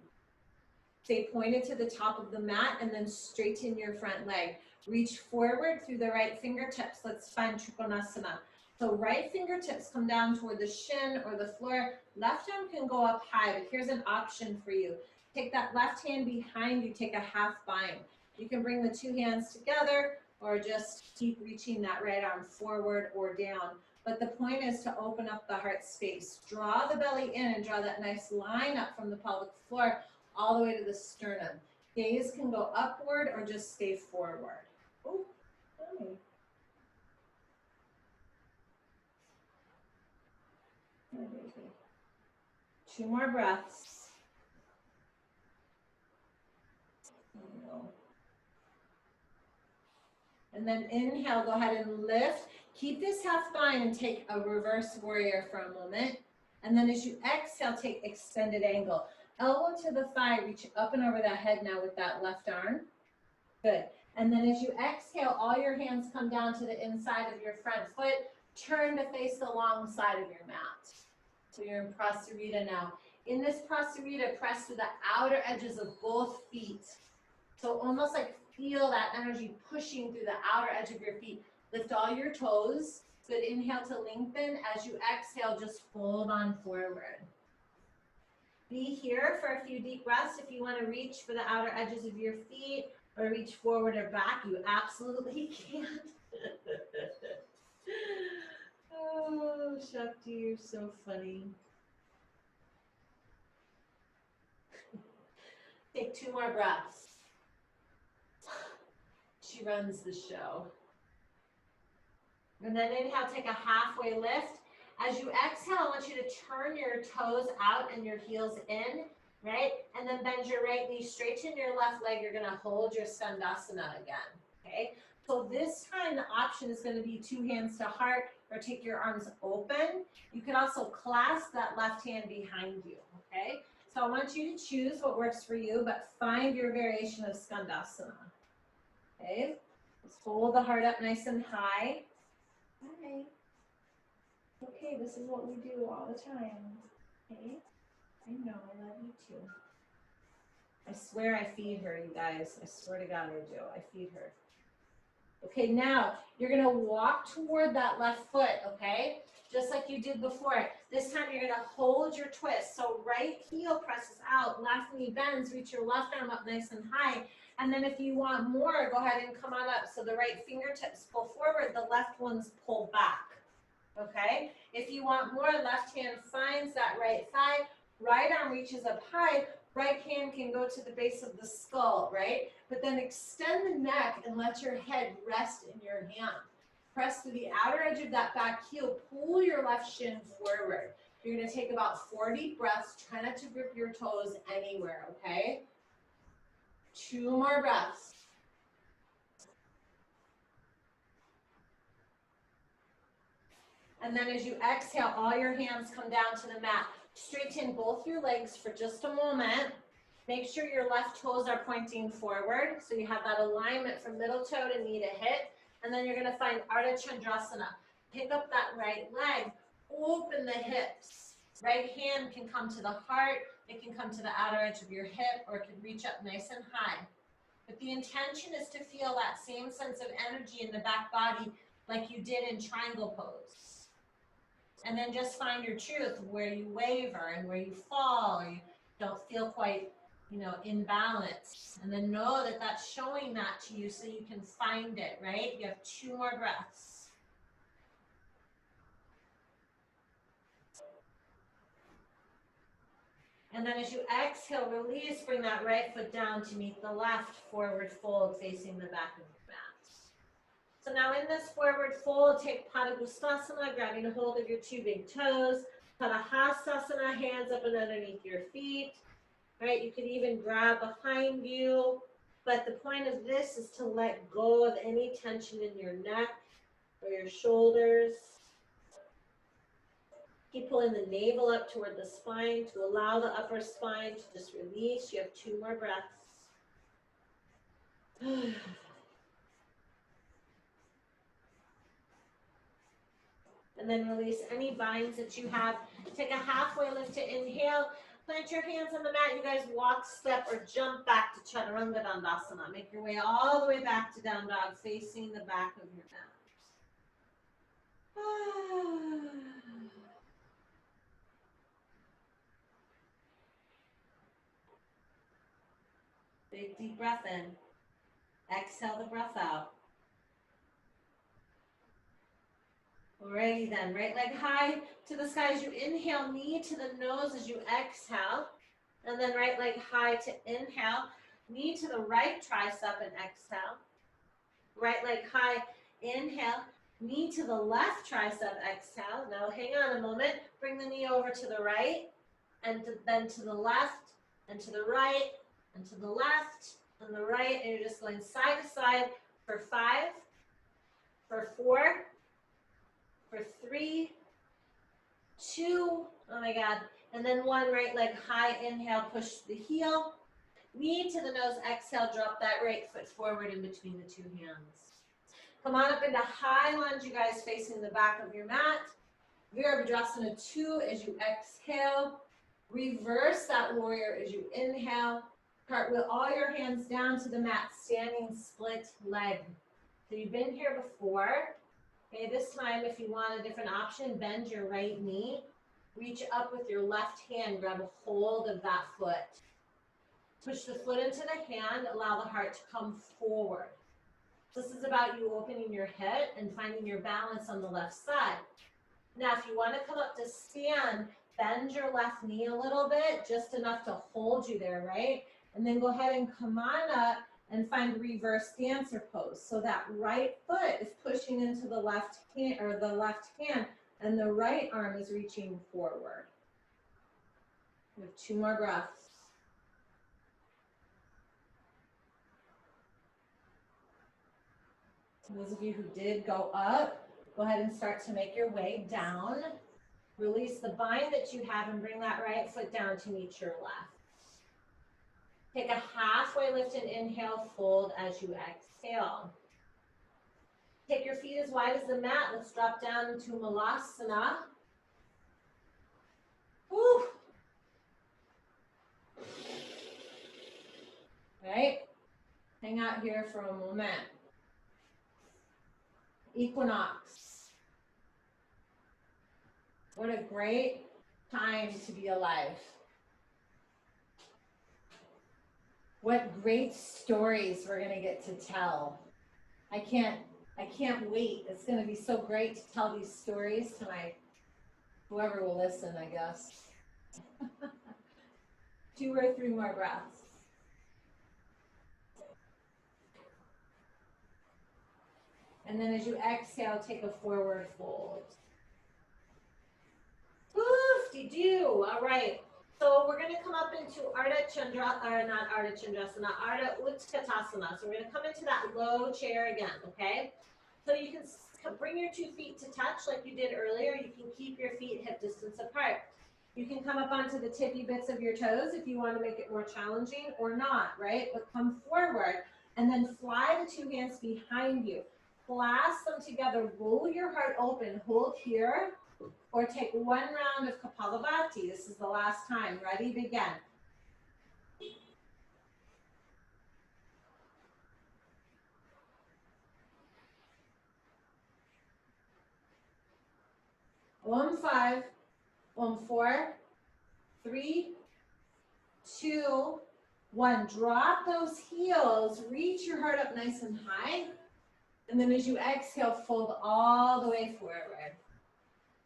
Stay pointed to the top of the mat and then straighten your front leg. Reach forward through the right fingertips. Let's find Trikonasana. So right fingertips come down toward the shin or the floor. Left arm can go up high, but here's an option for you. Take that left hand behind you, take a half bind. You can bring the 2 hands together, or just keep reaching that right arm forward or down. But the point is to open up the heart space. Draw the belly in and draw that nice line up from the pelvic floor all the way to the sternum. Gaze can go upward or just stay forward. Oh, funny. Two more breaths. And then inhale, go ahead and lift. Keep this half spine and take a reverse warrior for a moment. And then as you exhale, take extended angle. Elbow to the thigh, reach up and over the head now with that left arm. Good. And then as you exhale, all your hands come down to the inside of your front foot. Turn to face the long side of your mat. So you're in Prasarita now. In this Prasarita, press to the outer edges of both feet. So almost like feel that energy pushing through the outer edge of your feet. Lift all your toes. Good. Inhale to lengthen. As you exhale, just fold on forward. Be here for a few deep breaths. If you want to reach for the outer edges of your feet or reach forward or back, you absolutely can. Oh, Shakti, you're so funny. Take two more breaths. She runs the show. And then inhale, take a halfway lift. As you exhale, I want you to turn your toes out and your heels in, right? And then bend your right knee, straighten your left leg. You're gonna hold your Skandasana again, okay? So this time the option is gonna be two hands to heart or take your arms open. You can also clasp that left hand behind you, okay? So I want you to choose what works for you, but find your variation of Skandasana, okay? Let's hold the heart up nice and high. All right. Okay, this is what we do all the time. Okay? I know, I love you too. I swear I feed her, you guys. I swear to God I do. I feed her. Okay, now you're going to walk toward that left foot, okay? Just like you did before. This time you're going to hold your twist. So right heel presses out, left knee bends, reach your left arm up nice and high. And then if you want more, go ahead and come on up. So the right fingertips pull forward, the left ones pull back. Okay? If you want more, left hand finds that right thigh, right arm reaches up high, right hand can go to the base of the skull, right? But then extend the neck and let your head rest in your hand. Press to the outer edge of that back heel, pull your left shin forward. You're gonna take about 4 deep breaths, try not to grip your toes anywhere, okay? 2 more breaths. And then as you exhale, all your hands come down to the mat. Straighten both your legs for just a moment. Make sure your left toes are pointing forward, so you have that alignment from middle toe to knee to hip. And then you're going to find Ardha Chandrasana. Pick up that right leg, open the hips. Right hand can come to the heart, it can come to the outer edge of your hip, or it can reach up nice and high. But the intention is to feel that same sense of energy in the back body like you did in triangle pose. And then just find your truth where you waver and where you fall or you don't feel quite, in balance. And then know that that's showing that to you so you can find it, right? You have 2 more breaths. And then as you exhale, release, bring that right foot down to meet the left, forward fold facing the back of your mat. So now in this forward fold, take Padangusthasana, grabbing a hold of your 2 big toes. Padahastasana, hands up and underneath your feet. Right? You can even grab behind you. But the point of this is to let go of any tension in your neck or your shoulders. Keep pulling the navel up toward the spine to allow the upper spine to just release. You have 2 more breaths. And then release any binds that you have. Take a halfway lift to inhale. Plant your hands on the mat. You guys walk, step, or jump back to Chaturanga Dandasana. Make your way all the way back to Down Dog, facing the back of your mat. Big deep breath in. Exhale the breath out. Alrighty then, right leg high to the sky as you inhale, knee to the nose as you exhale. And then right leg high to inhale, knee to the right tricep and exhale. Right leg high, inhale, knee to the left tricep, exhale. Now hang on a moment, bring the knee over to the right, and then to the left, and to the right, and to the left, and the right, and you're just going side to side for 5, for 4, for 3, 2, oh my God, and then 1, right leg high, inhale, push the heel, knee to the nose, exhale, drop that right foot forward in between the two hands. Come on up into high lunge, you guys, facing the back of your mat. Virabhadrasana 2 as you exhale. Reverse that warrior as you inhale. Cartwheel all your hands down to the mat, standing split leg. So you've been here before. Okay, this time if you want a different option, bend your right knee. Reach up with your left hand, grab a hold of that foot. Push the foot into the hand, allow the heart to come forward. This is about you opening your head and finding your balance on the left side. Now, if you want to come up to stand, bend your left knee a little bit, just enough to hold you there, right? And then go ahead and come on up and find reverse dancer pose. So that right foot is pushing into the left hand, or the left hand, and the right arm is reaching forward. We have 2 more breaths. Those of you who did go up, go ahead and start to make your way down. Release the bind that you have and bring that right foot down to meet your left. Take a halfway lift and inhale, fold as you exhale. Take your feet as wide as the mat. Let's drop down into Malasana. Woo. Right? Hang out here for a moment. Equinox. What a great time to be alive. What great stories we're going to get to tell. I can't wait. It's going to be so great to tell these stories to whoever will listen, I guess. 2 or 3 more breaths. And then as you exhale, take a forward fold. Woof-de-doo. All right. So we're going to come up into Ardha Chandra, or not Ardha Chandrasana, Ardha Utkatasana. So we're going to come into that low chair again, okay? So you can bring your 2 feet to touch like you did earlier. You can keep your feet hip distance apart. You can come up onto the tippy bits of your toes if you want to make it more challenging, or not, right? But come forward and then fly the 2 hands behind you. Clasp them together, roll your heart open, hold here, or take 1 round of Kapalabhati. This is the last time. Ready? Begin. Om 5, Om 4, 3, 2, 1. Drop those heels, reach your heart up nice and high. And then as you exhale, fold all the way forward.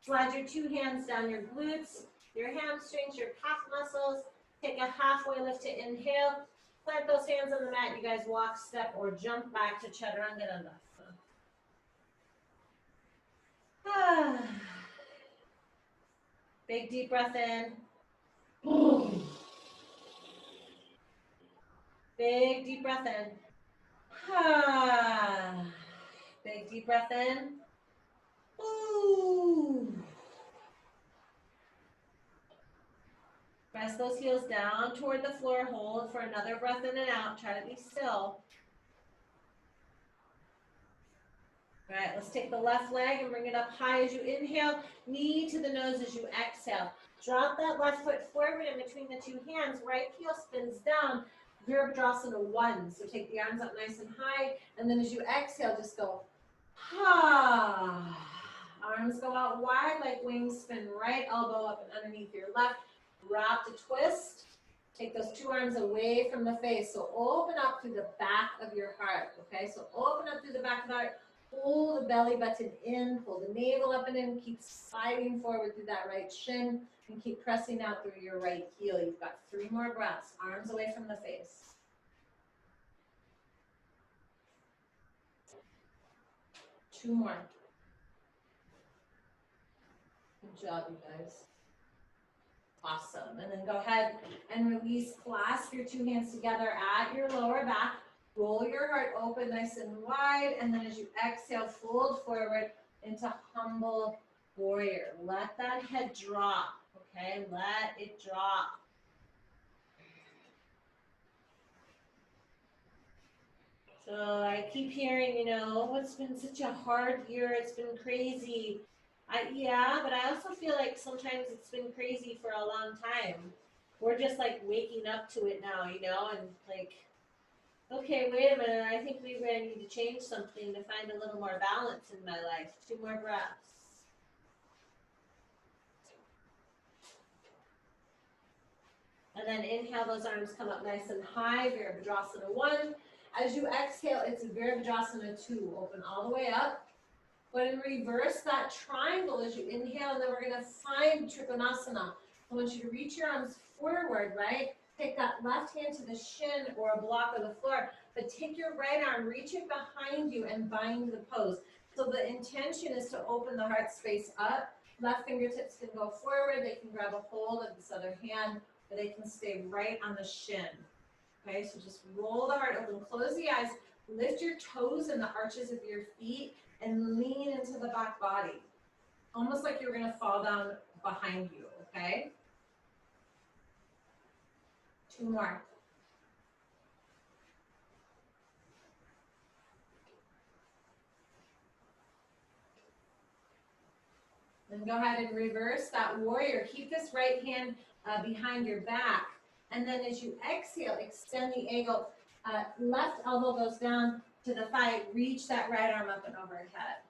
Slide your 2 hands down your glutes, your hamstrings, your calf muscles. Take a halfway lift to inhale. Plant those hands on the mat. You guys walk, step, or jump back to Chaturanga Dandasana. Big deep breath in. Big deep breath in. Big deep breath in. Press those heels down toward the floor. Hold for another breath in and out. Try to be still. All right, let's take the left leg and bring it up high as you inhale. Knee to the nose as you exhale. Drop that left foot forward in between the 2 hands. Right heel spins down. Virabhadrasana 1. So take the arms up nice and high. And then as you exhale, just go, Arms go out wide like wings. Spin right elbow up and underneath your left. Wrap to twist. Take those 2 arms away from the face. So open up through the back of your heart. Okay, so open up through the back of the heart. Pull the belly button in, pull the navel up and in, keep sliding forward through that right shin, and keep pressing out through your right heel. You've got 3 more breaths, arms away from the face. 2 more. Good job, you guys. Awesome. And then go ahead and release. Clasp your 2 hands together at your lower back. Roll your heart open nice and wide. And then as you exhale, fold forward into humble warrior. Let that head drop. Okay, let it drop. So I keep hearing, you know, oh, it's been such a hard year. It's been crazy. Yeah, but I also feel like sometimes it's been crazy for a long time. We're just like waking up to it now, you know, and like, okay, wait a minute. I think maybe I need to change something to find a little more balance in my life. 2 more breaths. And then inhale, those arms come up nice and high, Virabhadrasana 1. As you exhale, it's Virabhadrasana 2. Open all the way up. Go ahead and reverse that triangle as you inhale, and then we're going to find Trikonasana. I want you to reach your arms forward, right? Take that left hand to the shin or a block of the floor, but take your right arm, reach it behind you, and bind the pose. So the intention is to open the heart space up. Left fingertips can go forward. They can grab a hold of this other hand, or they can stay right on the shin. Okay, so just roll the heart open, close the eyes, lift your toes and the arches of your feet, and lean into the back body. Almost like you're going to fall down behind you, okay? 2 more. Then go ahead and reverse that warrior. Keep this right hand behind your back. And then as you exhale, extend the ankle. Left elbow goes down to the thigh. Reach that right arm up and overhead.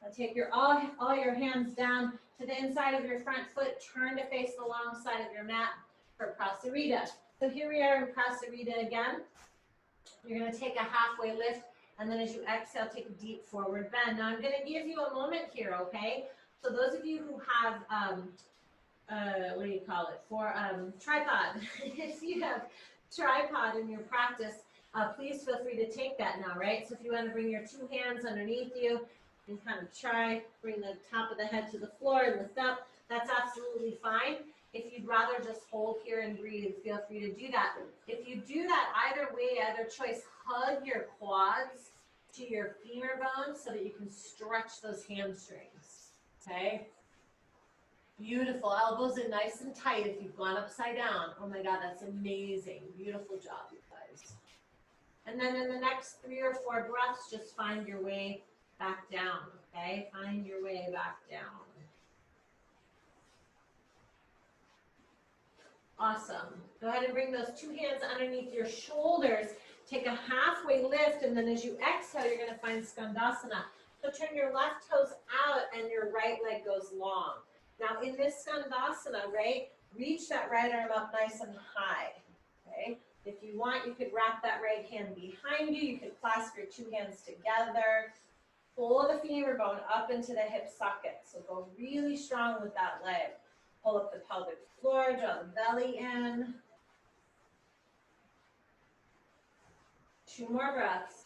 Now take your all your hands down to the inside of your front foot. Turn to face the long side of your mat for Prasarita. So here we are in Prasarita again. You're going to take a halfway lift, and then as you exhale, take a deep forward bend. Now I'm going to give you a moment here, okay? So those of you who have, what do you call it, for tripod, if you have tripod in your practice, please feel free to take that now, right? So if you want to bring your 2 hands underneath you and kind of bring the top of the head to the floor and lift up, that's absolutely fine. If you'd rather just hold here and breathe, feel free to do that. If you do that, either way, either choice, hug your quads to your femur bones so that you can stretch those hamstrings, okay? Beautiful. Elbows in nice and tight if you've gone upside down. Oh my God, that's amazing. Beautiful job, you guys. And then in the next 3 or 4 breaths, just find your way back down, okay? Find your way back down. Awesome. Go ahead and bring those 2 hands underneath your shoulders. Take a halfway lift, and then as you exhale, you're going to find Skandasana. So turn your left toes out, and your right leg goes long. Now in this Skandasana, right, reach that right arm up nice and high, okay? If you want, you could wrap that right hand behind you. You could clasp your 2 hands together. Pull the femur bone up into the hip socket. So go really strong with that leg. Pull up the pelvic floor, draw the belly in. 2 more breaths.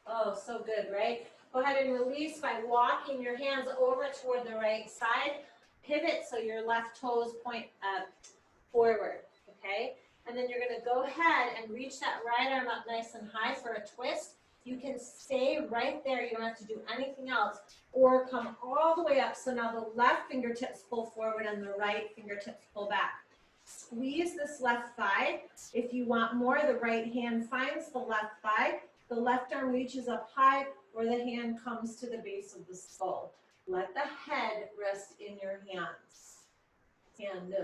Oh, so good, right? Go ahead and release by walking your hands over toward the right side. Pivot so your left toes point forward, okay? And then you're going to go ahead and reach that right arm up nice and high for a twist. You can stay right there. You don't have to do anything else. Or come all the way up. So now the left fingertips pull forward and the right fingertips pull back. Squeeze this left thigh. If you want more, the right hand finds the left thigh. The left arm reaches up high, or the hand comes to the base of the skull. Let the head rest in your hands. And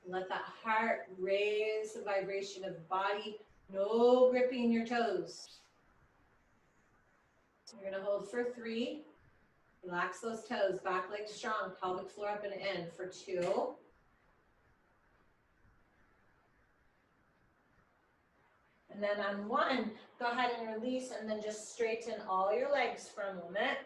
let that heart raise the vibration of the body. No gripping your toes. You're going to hold for 3. Relax those toes. Back leg strong. Pelvic floor up and in for 2. And then on one, go ahead and release, and then just straighten all your legs for a moment.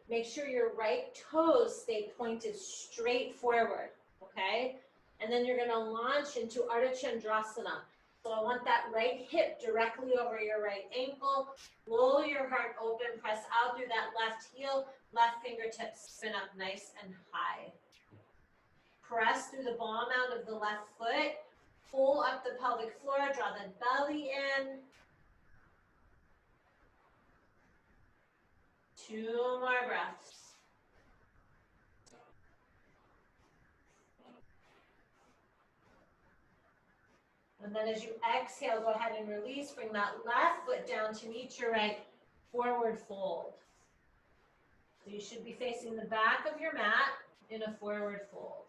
Make sure your right toes stay pointed straight forward, okay? And then you're gonna launch into Ardha Chandrasana. So I want that right hip directly over your right ankle. Roll your heart open, press out through that left heel, left fingertips spin up nice and high. Press through the ball mount of the left foot. Pull up the pelvic floor, draw the belly in. 2 more breaths. And then as you exhale, go ahead and release. Bring that left foot down to meet your right, forward fold. So you should be facing the back of your mat in a forward fold.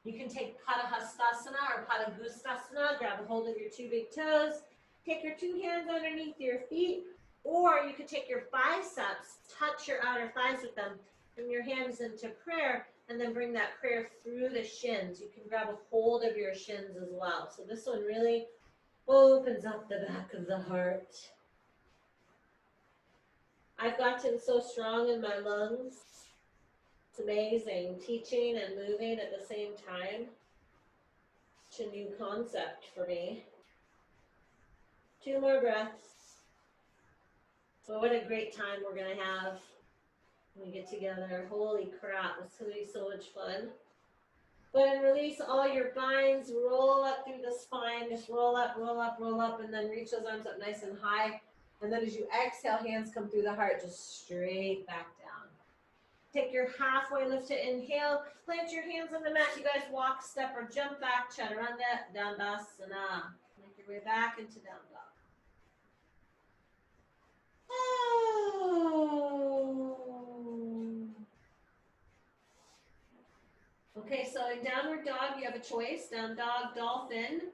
You can take Padahastasana or Padagustasana, grab a hold of your 2 big toes, take your 2 hands underneath your feet, or you could take your biceps, touch your outer thighs with them, bring your hands into prayer, and then bring that prayer through the shins. You can grab a hold of your shins as well. So this one really opens up the back of the heart. I've gotten so strong in my lungs. It's amazing, teaching and moving at the same time. It's a new concept for me. 2 more breaths. So what a great time we're gonna have when we get together. Holy crap, it's gonna be so much fun. Go ahead and release all your binds, roll up through the spine, just roll up, roll up, roll up, and then reach those arms up nice and high. And then as you exhale, hands come through the heart, just straight back down. Take your halfway lift to inhale, plant your hands on the mat. You guys walk, step, or jump back, Chaturanga, Dandasana. Make your way back into down dog. Oh. Okay, so in downward dog, you have a choice. Down dog, dolphin,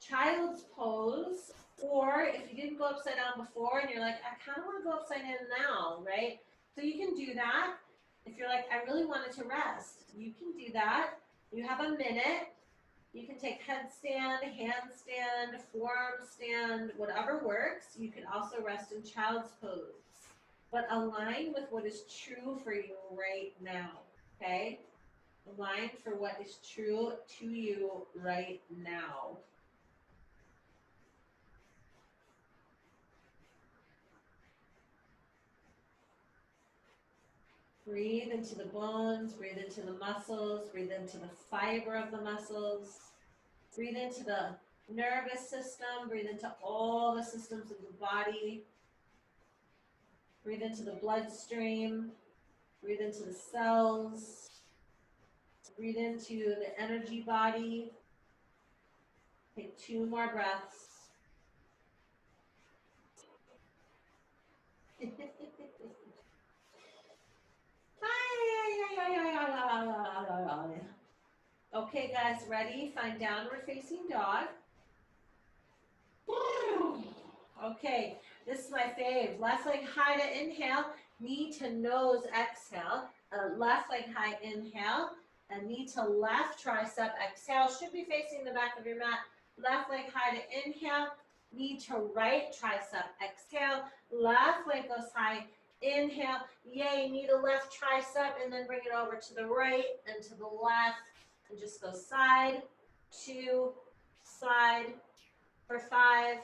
child's pose, or if you didn't go upside down before and you're like, I kind of want to go upside down now, right? So you can do that. If you're like, I really wanted to rest, you can do that. You have a minute. You can take headstand, handstand, forearm stand, whatever works. You can also rest in child's pose, but align with what is true for you right now, okay? Align for what is true to you right now. Breathe into the bones, breathe into the muscles, breathe into the fiber of the muscles. Breathe into the nervous system, breathe into all the systems of the body. Breathe into the bloodstream, breathe into the cells. Breathe into the energy body. Take 2 more breaths. Okay, guys, ready? Find downward facing dog. Okay, this is my fave. Left leg high to inhale, knee to nose exhale. Left leg high inhale, and knee to left tricep exhale. Should be facing the back of your mat. Left leg high to inhale, knee to right tricep exhale. Left leg goes high, inhale. Yay, knee to left tricep, and then bring it over to the right and to the left. And just go side, 2, side, for 5,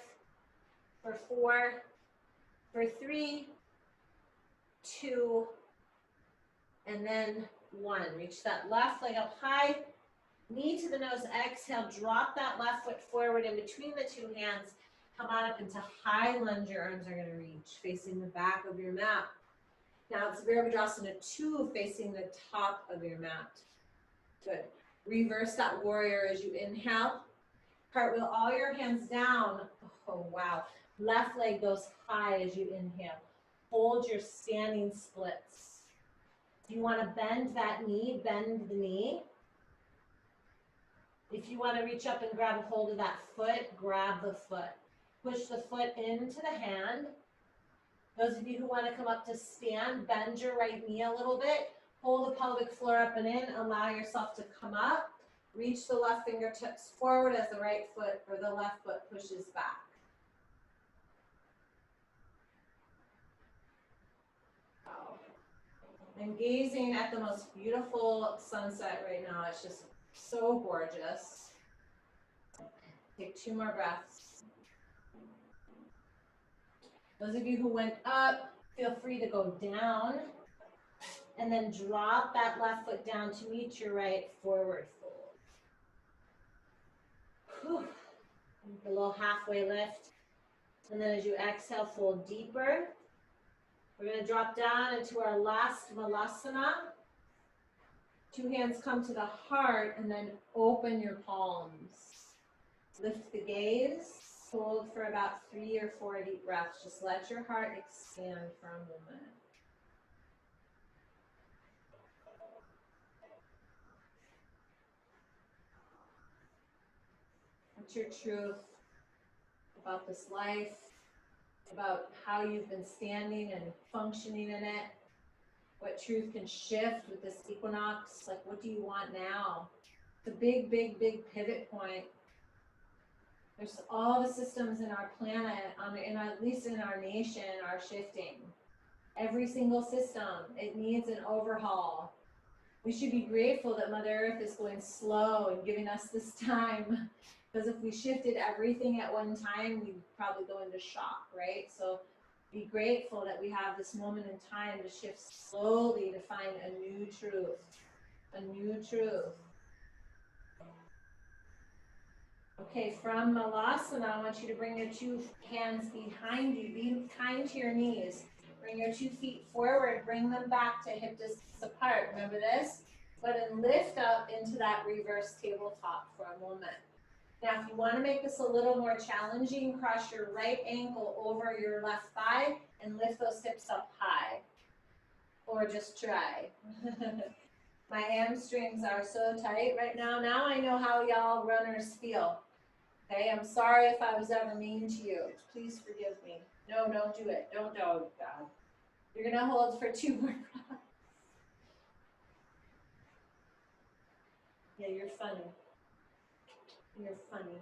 for 4, for 3, 2, and then 1. Reach that left leg up high, knee to the nose, exhale, drop that left foot forward in between the 2 hands, come on up into high lunge, your arms are gonna reach, facing the back of your mat. Now it's Virabhadrasana 2, facing the top of your mat. Good. Reverse that warrior as you inhale. Cartwheel all your hands down. Oh, wow. Left leg goes high as you inhale. Hold your standing splits. If you want to bend that knee, bend the knee. If you want to reach up and grab a hold of that foot, grab the foot. Push the foot into the hand. Those of you who want to come up to stand, bend your right knee a little bit. Hold the pelvic floor up and in. Allow yourself to come up. Reach the left fingertips forward as the right foot or the left foot pushes back. Wow. I'm gazing at the most beautiful sunset right now. It's just so gorgeous. Take 2 more breaths. Those of you who went up, feel free to go down and then drop that left foot down to meet your right, forward fold. Whew. A little halfway lift. And then as you exhale, fold deeper. We're going to drop down into our last Malasana. 2 hands come to the heart and then open your palms. Lift the gaze. Hold for about 3 or 4 deep breaths. Just let your heart expand for a moment. What's your truth about this life, about how you've been standing and functioning in it? What truth can shift with this equinox? Like, what do you want now? The big, big, big pivot point. There's all the systems in our planet, at least in our nation, are shifting. Every single system, it needs an overhaul. We should be grateful that Mother Earth is going slow and giving us this time. Because if we shifted everything at one time, we'd probably go into shock, right? So be grateful that we have this moment in time to shift slowly to find a new truth. A new truth. Okay, from Malasana, I want you to bring your 2 hands behind you. Be kind to your knees. Bring your 2 feet forward. Bring them back to hip distance apart. Remember this? But then lift up into that reverse tabletop for a moment. Now, if you want to make this a little more challenging, cross your right ankle over your left thigh and lift those hips up high. Or just try. My hamstrings are so tight right now. Now I know how y'all runners feel. Okay, I'm sorry if I was ever mean to you. Please forgive me. No, don't do it. Don't, God. You're going to hold for 2 more breaths. Yeah, you're funny. You're funny.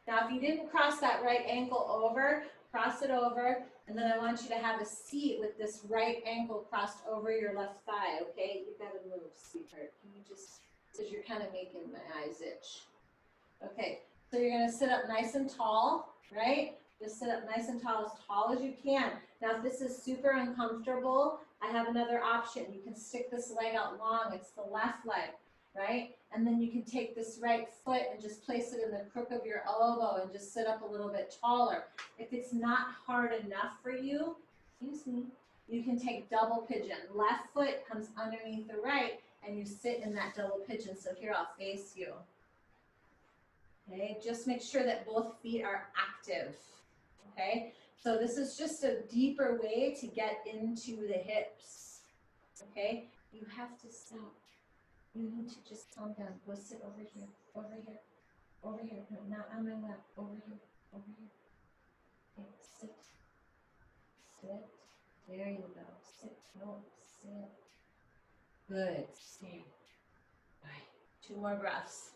Now, if you didn't cross that right ankle over, cross it over, and then I want you to have a seat with this right ankle crossed over your left thigh, okay? You gotta move, sweetheart. Can you just, because you're kind of making my eyes itch. Okay, so you're gonna sit up nice and tall, right? Just sit up nice and tall as you can. Now, if this is super uncomfortable, I have another option. You can stick this leg out long. It's the left leg, right? And then you can take this right foot and just place it in the crook of your elbow and just sit up a little bit taller. If it's not hard enough for you, excuse me, you can take double pigeon. Left foot comes underneath the right and you sit in that double pigeon. So here, I'll face you. Okay, just make sure that both feet are active. Okay, so this is just a deeper way to get into the hips. Okay, you have to stop. You need to just calm down. Go sit over here, over here, over here. No, not on my lap. Over here, over here. Okay, sit. Sit. There you go. Sit. No, sit. Good. Stand. All right. 2 more breaths.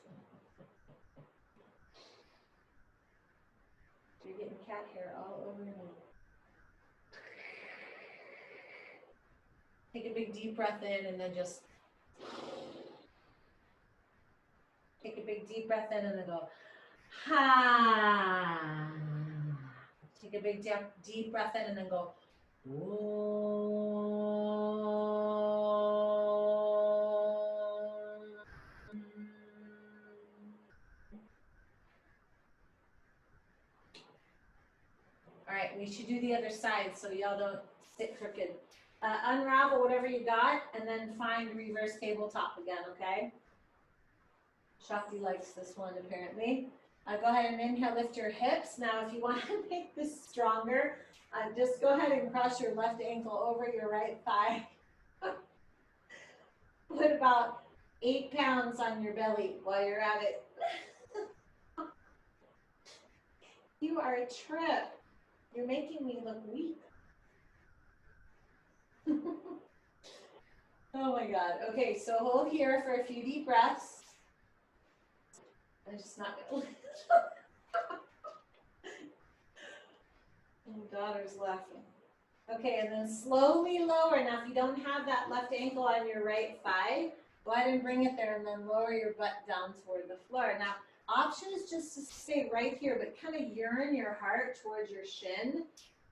You're getting cat hair all over me. Take a big deep breath in and then just take a big deep breath in and then go, ha. Take a big deep breath in and then go, whoa. All right, we should do the other side so y'all don't sit crooked. Unravel whatever you got and then find reverse tabletop again, okay? Shakti likes this one apparently. Go ahead and inhale, lift your hips. Now, if you want to make this stronger, just go ahead and cross your left ankle over your right thigh. Put about 8 pounds on your belly while you're at it. You are a trip. You're making me look weak. Oh my God. Okay, so hold here for a few deep breaths. I'm just not gonna. My daughter's laughing. Okay, and then slowly lower. Now, if you don't have that left ankle on your right thigh, go ahead and bring it there and then lower your butt down toward the floor. Now, option is just to stay right here, but kind of yearn your heart towards your shin,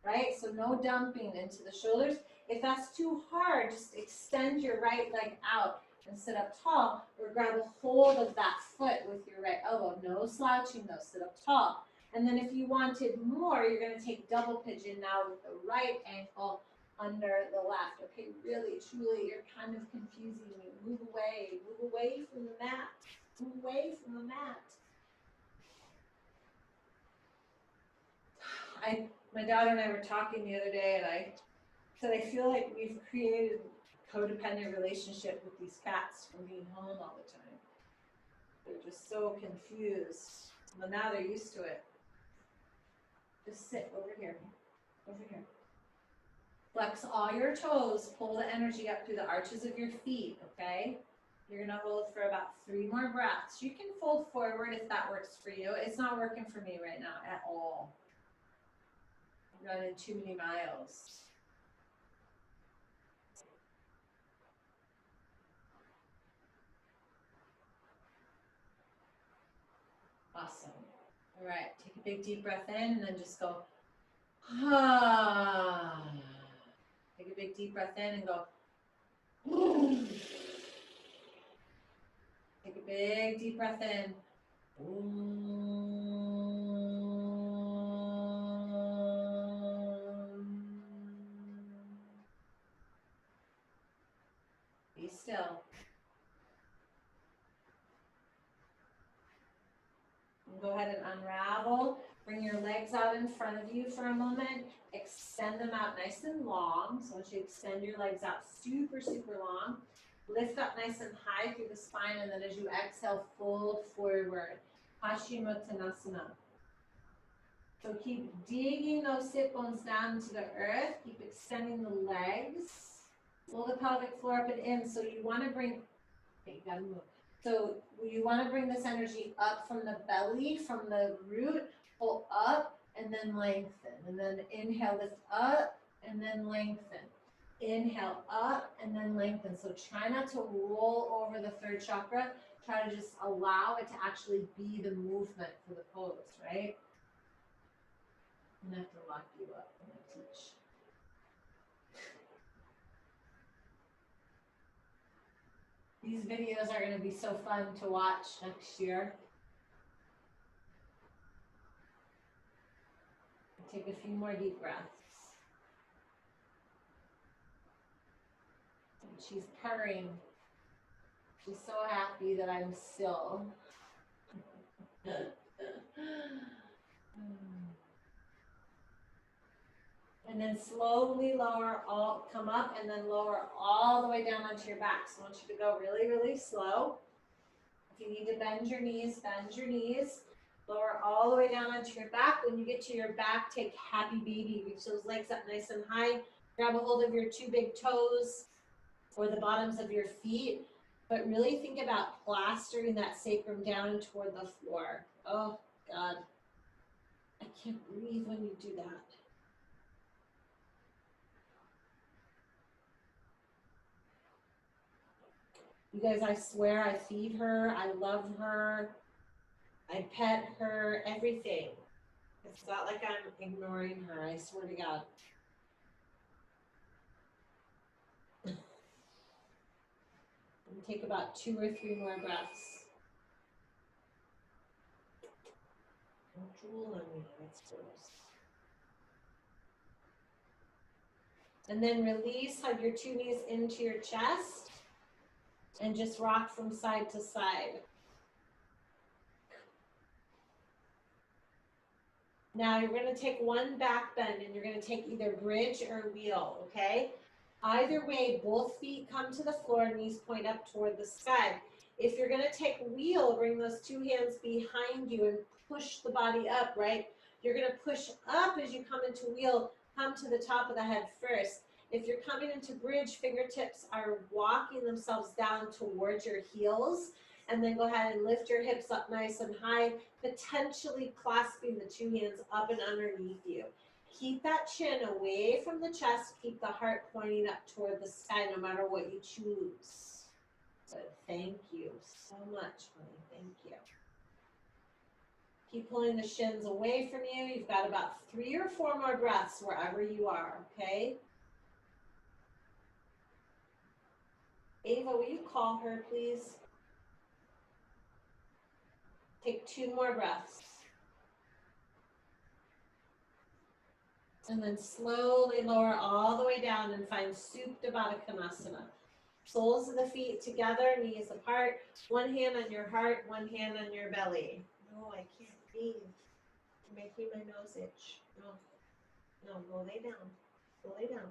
right? So no dumping into the shoulders. If that's too hard, just extend your right leg out and sit up tall, or grab a hold of that foot with your right elbow. No slouching though, sit up tall. And then if you wanted more, you're going to take double pigeon now with the right ankle under the left. Okay, really, truly, you're kind of confusing me. Move away from the mat. Move away from the mat. My daughter and I were talking the other day, and I said I feel like we've created a codependent relationship with these cats from being home all the time. They're just so confused. Well, now they're used to it. Just sit over here. Over here. Flex all your toes. Pull the energy up through the arches of your feet, okay? You're going to hold for about 3 more breaths. You can fold forward if that works for you. It's not working for me right now at all. I'm running too many miles. Awesome. All right, take a big deep breath in and then just go, ah. Take a big deep breath in and go, take a big deep breath in. Be still. Go ahead and unravel. Bring your legs out in front of you for a moment. Extend them out nice and long. So once you extend your legs out super, super long, lift up nice and high through the spine, and then as you exhale, fold forward. Paschimottanasana. So keep digging those sit bones down into the earth. Keep extending the legs. Pull the pelvic floor up and in. So you want to bring, okay, you gotta move. So you want to bring this energy up from the belly, from the root, pull up and then lengthen. And then inhale, lift up and then lengthen. Inhale up and then lengthen. So try not to roll over the third chakra. Try to just allow it to actually be the movement for the pose, right? I'm going to have to lock you up when I teach. These videos are going to be so fun to watch next year. Take a few more deep breaths. And she's purring. She's so happy that I'm still. And then slowly lower, come up and then lower all the way down onto your back. So I want you to go really, really slow. If you need to bend your knees, bend your knees. Lower all the way down onto your back. When you get to your back, take happy baby. Reach those legs up nice and high. Grab a hold of your 2 big toes or the bottoms of your feet. But really think about plastering that sacrum down toward the floor. Oh, God. I can't breathe when you do that. You guys, I swear I feed her. I love her. I pet her, everything. It's not like I'm ignoring her, I swear to God. Take about 2 or 3 more breaths. Don't drool on me, that's gross. And then release, hug your 2 knees into your chest, and just rock from side to side. Now you're going to take 1 back bend, and you're going to take either bridge or wheel, okay? Either way, both feet come to the floor, knees point up toward the sky. If you're going to take wheel, bring those 2 hands behind you and push the body up, right? You're going to push up as you come into wheel, come to the top of the head first. If you're coming into bridge, fingertips are walking themselves down towards your heels,
And then go ahead and lift your hips up nice and high, potentially clasping the two hands up and underneath you. Keep that chin away from the chest. Keep the heart pointing up toward the sky no matter what you choose. Good. Thank you so much, honey. Thank you. Keep pulling the shins away from you. You've got about 3 or 4 more breaths wherever you are, okay? Ava, will you call her, please? Take 2 more breaths. And then slowly lower all the way down and find Supta Baddha Konasana. Soles of the feet together, knees apart. One hand on your heart, one hand on your belly. No, I can't breathe. You're making my nose itch. No, go lay down. Go lay down.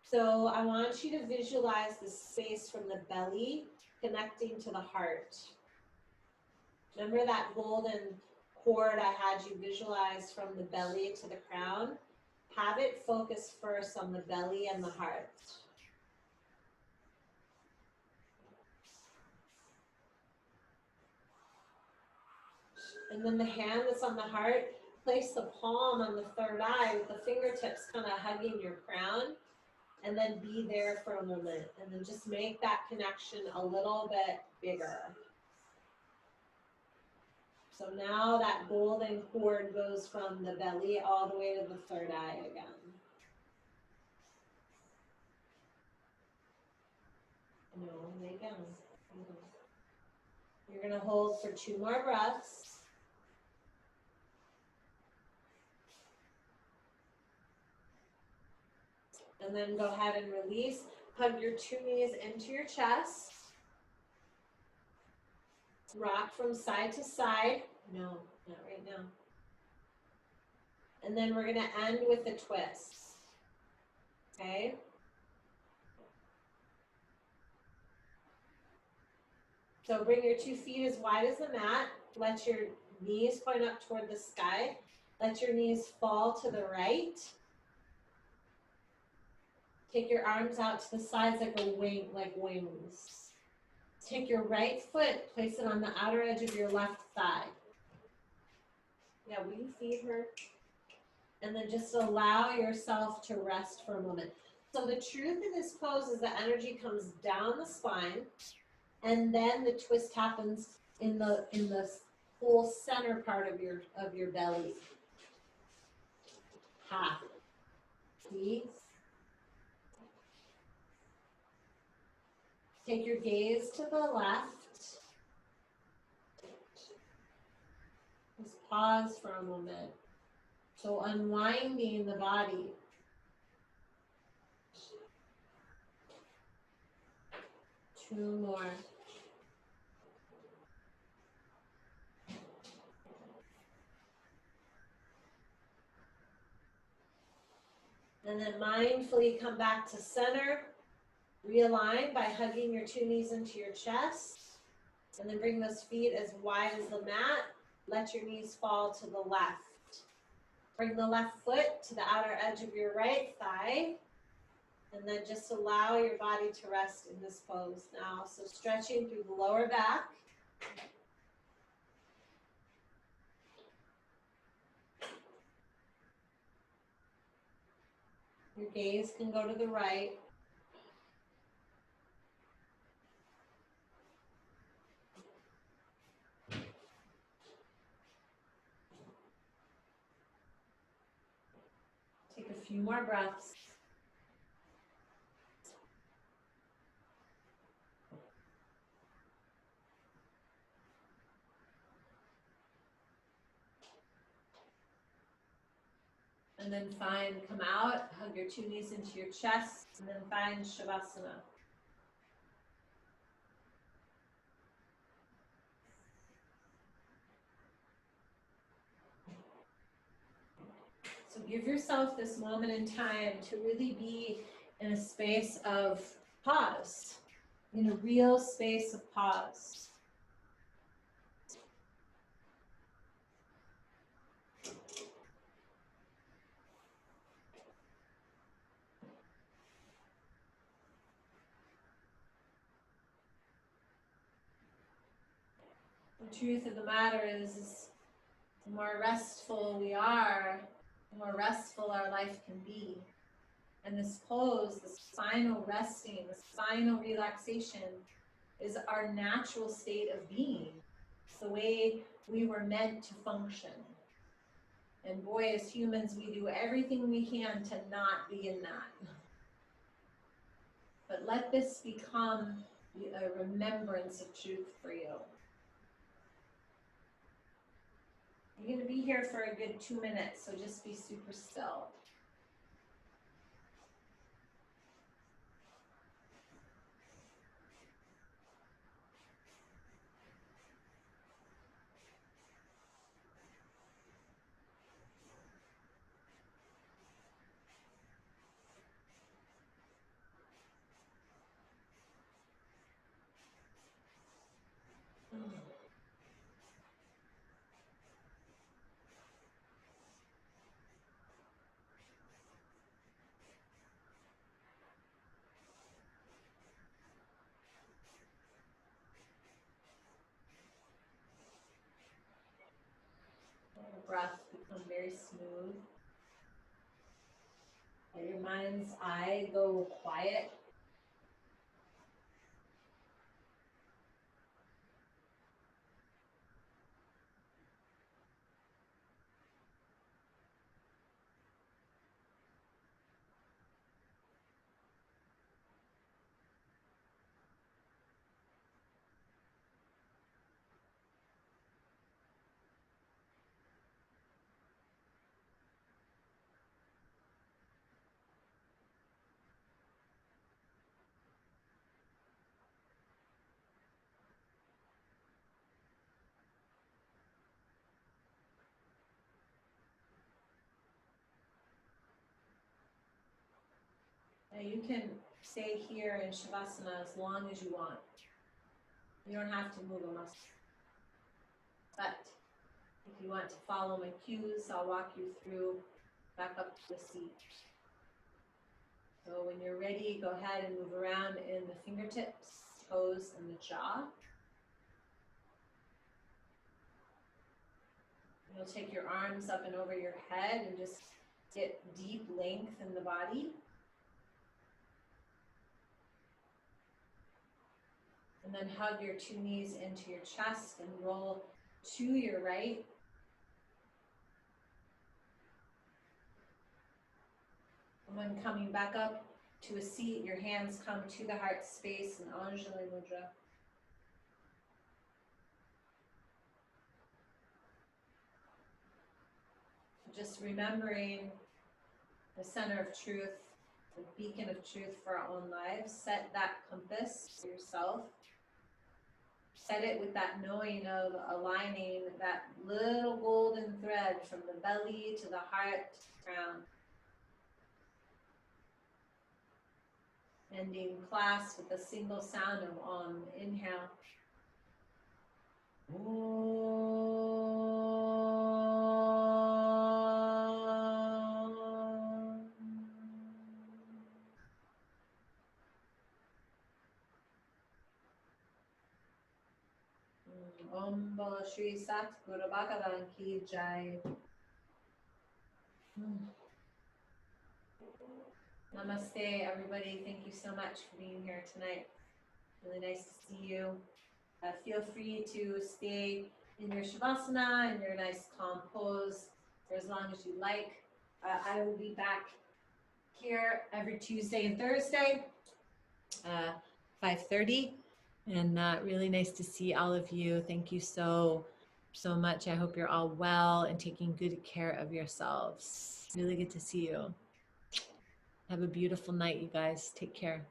So I want you to visualize the space from the belly connecting to the heart. Remember that golden cord I had you visualize from the belly to the crown? Have it focus first on the belly and the heart. And then the hand that's on the heart, place the palm on the third eye with the fingertips kind of hugging your crown. And then be there for a moment. And then just make that connection a little bit bigger. So now that golden cord goes from the belly all the way to the third eye again. No, lay down. You're going to hold for 2 more breaths. And then go ahead and release. Hug your 2 knees into your chest. Rock from side to side. No, not right now. And then we're going to end with a twist. Okay? So bring your 2 feet as wide as the mat. Let your knees point up toward the sky. Let your knees fall to the right. Take your arms out to the sides like a wing, like wings. Take your right foot, place it on the outer edge of your left thigh. Yeah, will you feed her? And then just allow yourself to rest for a moment. So the truth of this pose is the energy comes down the spine, and then the twist happens in the whole center part of your belly. Ha. See? Take your gaze to the left. Just pause for a moment. So unwinding the body. Two more. And then mindfully come back to center. Realign by hugging your 2 knees into your chest. And then bring those feet as wide as the mat. Let your knees fall to the left. Bring the left foot to the outer edge of your right thigh. And then just allow your body to rest in this pose now. So stretching through the lower back. Your gaze can go to the right. Take a few more breaths. And then come out, hug your 2 knees into your chest, and then find Shavasana. So give yourself this moment in time to really be in a space of pause, in a real space of pause. The truth of the matter is the more restful we are, the more restful our life can be. And this pose, this final resting, this final relaxation is our natural state of being. It's the way we were meant to function. And boy, as humans, we do everything we can to not be in that. But let this become a remembrance of truth for you. You're going to be here for a good 2 minutes, so just be super still. Let your breath become very smooth. Let your mind's eye go quiet. Now you can stay here in Shavasana as long as you want. You don't have to move a muscle. But if you want to follow my cues, I'll walk you through back up to the seat. So when you're ready, go ahead and move around in the fingertips, toes, and the jaw. You'll take your arms up and over your head and just get deep length in the body. And then hug your two knees into your chest and roll to your right. And when coming back up to a seat, your hands come to the heart space in Anjali Mudra. Just remembering the center of truth, the beacon of truth for our own lives. Set that compass for yourself. Set it with that knowing of aligning that little golden thread from the belly to the heart to the crown. Ending class with a single sound of Om. Inhale. Om Bala Shri Sat Guru Bhagavan Ki Jai. Namaste, everybody. Thank you so much for being here tonight. Really nice to see you. Feel free to stay in your Shavasana, in your nice calm pose for as long as you like. I will be back here every Tuesday and Thursday, 5:30. And really nice to see all of you. Thank you so much. I hope you're all well and taking good care of yourselves. Really good to see you. Have a beautiful night, you guys. Take care.